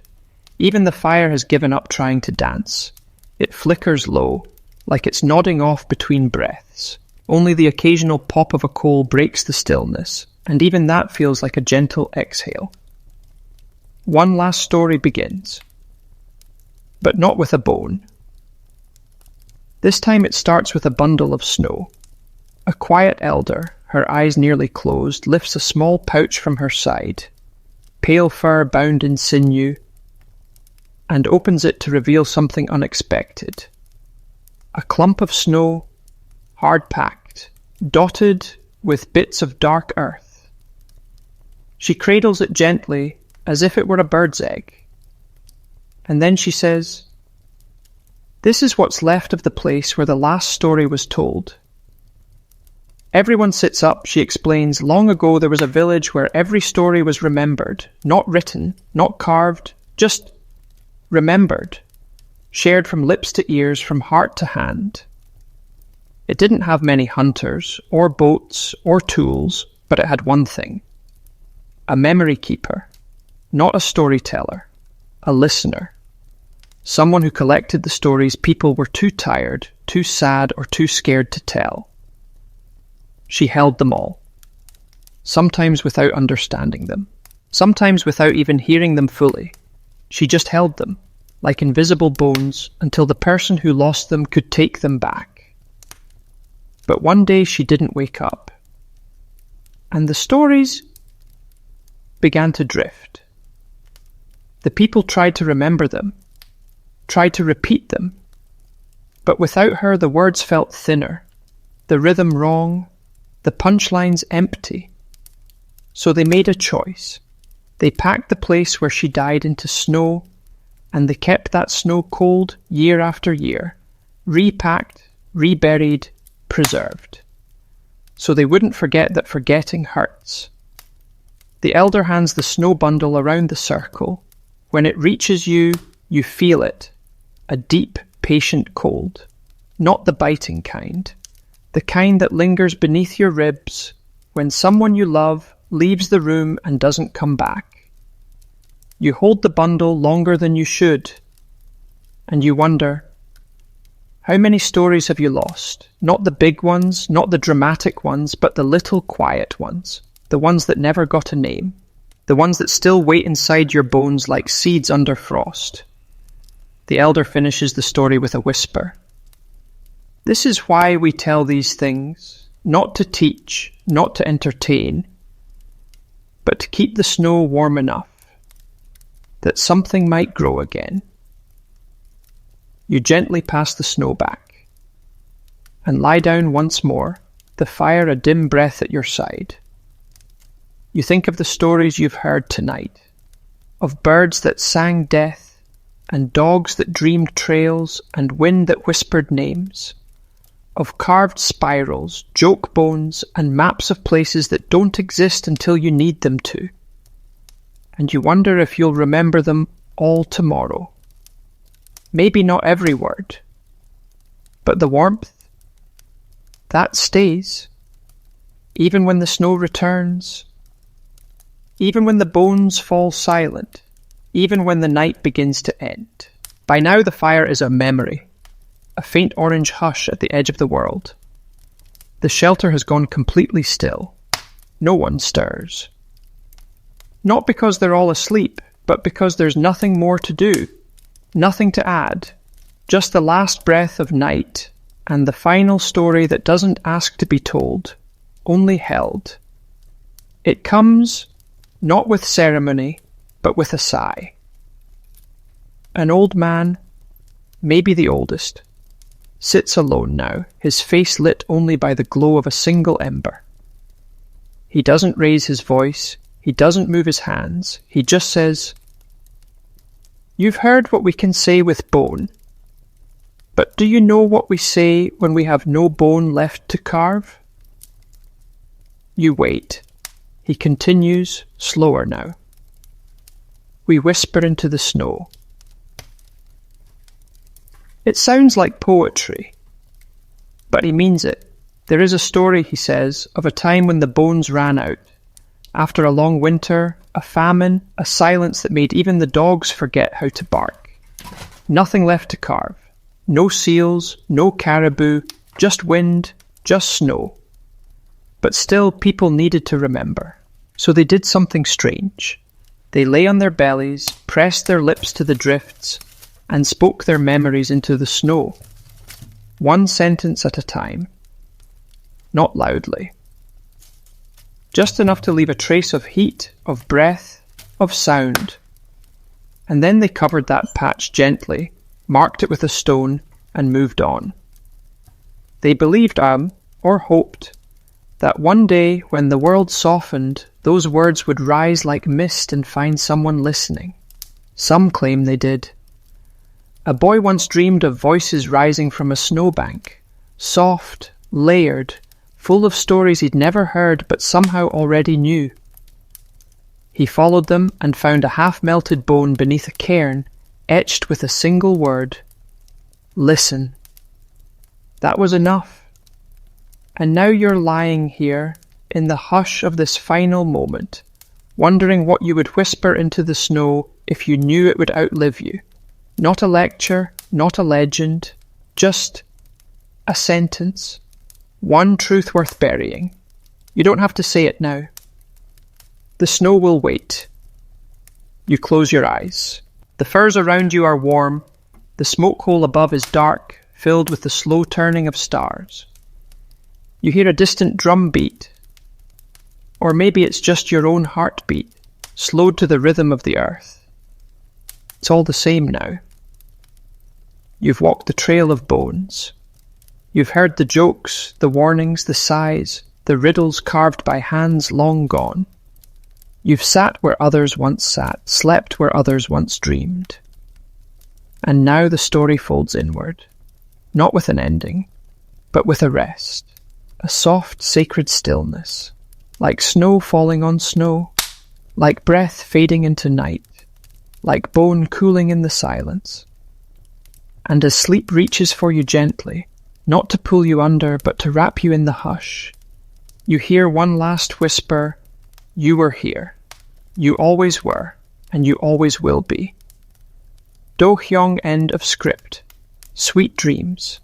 Even the fire has given up trying to dance. It flickers low, like it's nodding off between breaths. Only the occasional pop of a coal breaks the stillness, and even that feels like a gentle exhale. One last story begins, but not with a bone. This time it starts with a bundle of snow. A quiet elder, her eyes nearly closed, lifts a small pouch from her side, pale fur bound in sinew, and opens it to reveal something unexpected. A clump of snow, hard-packed, dotted with bits of dark earth. She cradles it gently, as if it were a bird's egg. And then she says, "This is what's left of the place where the last story was told." Everyone sits up, she explains. Long ago there was a village where every story was remembered, not written, not carved, just remembered, shared from lips to ears, from heart to hand. It didn't have many hunters, or boats, or tools, but it had one thing. A memory keeper, not a storyteller, a listener. Someone who collected the stories people were too tired, too sad, or too scared to tell. She held them all, sometimes without understanding them, sometimes without even hearing them fully. She just held them, like invisible bones, until the person who lost them could take them back. But one day she didn't wake up, and the stories began to drift. The people tried to remember them, tried to repeat them, but without her the words felt thinner, the rhythm wrong, The punchline's empty. So they made a choice. They packed the place where she died into snow, and they kept that snow cold year after year, repacked, reburied, preserved. So they wouldn't forget that forgetting hurts. The elder hands the snow bundle around the circle. When it reaches you, you feel it, a deep, patient cold. Not the biting kind, the kind that lingers beneath your ribs when someone you love leaves the room and doesn't come back. You hold the bundle longer than you should, and you wonder, how many stories have you lost? Not the big ones, not the dramatic ones, but the little quiet ones, the ones that never got a name, the ones that still wait inside your bones like seeds under frost. The elder finishes the story with a whisper. This is why we tell these things, not to teach, not to entertain, but to keep the snow warm enough that something might grow again. You gently pass the snow back and lie down once more, the fire a dim breath at your side. You think of the stories you've heard tonight, of birds that sang death, and dogs that dreamed trails, and wind that whispered names, of carved spirals, joke bones, and maps of places that don't exist until you need them to. And you wonder if you'll remember them all tomorrow. Maybe not every word, but the warmth, that stays, even when the snow returns, even when the bones fall silent, even when the night begins to end. By now the fire is a memory, a faint orange hush at the edge of the world. The shelter has gone completely still. No one stirs. Not because they're all asleep, but because there's nothing more to do, nothing to add, just the last breath of night and the final story that doesn't ask to be told, only held. It comes not with ceremony, but with a sigh. An old man, maybe the oldest, sits alone now, his face lit only by the glow of a single ember. He doesn't raise his voice, he doesn't move his hands, he just says, "You've heard what we can say with bone, but do you know what we say when we have no bone left to carve?" You wait. He continues, slower now. We whisper into the snow. It sounds like poetry, but he means it. There is a story, he says, of a time when the bones ran out. After a long winter, a famine, a silence that made even the dogs forget how to bark. Nothing left to carve. No seals, no caribou, just wind, just snow. But still, people needed to remember. So they did something strange. They lay on their bellies, pressed their lips to the drifts, and spoke their memories into the snow. One sentence at a time. Not loudly. Just enough to leave a trace of heat, of breath, of sound. And then they covered that patch gently, marked it with a stone, and moved on. They believed, or hoped, that one day when the world softened, those words would rise like mist and find someone listening. Some claim they did. A boy once dreamed of voices rising from a snowbank, soft, layered, full of stories he'd never heard but somehow already knew. He followed them and found a half-melted bone beneath a cairn, etched with a single word. Listen. That was enough. And now you're lying here, in the hush of this final moment, wondering what you would whisper into the snow if you knew it would outlive you. Not a lecture, not a legend, just a sentence, one truth worth burying. You don't have to say it now. The snow will wait. You close your eyes. The firs around you are warm. The smoke hole above is dark, filled with the slow turning of stars. You hear a distant drum beat. Or maybe it's just your own heartbeat, slowed to the rhythm of the earth. It's all the same now. You've walked the trail of bones. You've heard the jokes, the warnings, the sighs, the riddles carved by hands long gone. You've sat where others once sat, slept where others once dreamed. And now the story folds inward, not with an ending, but with a rest, a soft, sacred stillness, like snow falling on snow, like breath fading into night, like bone cooling in the silence. And as sleep reaches for you gently, not to pull you under, but to wrap you in the hush, you hear one last whisper, "You were here. You always were, and you always will be." Do Hyung end of script. Sweet dreams.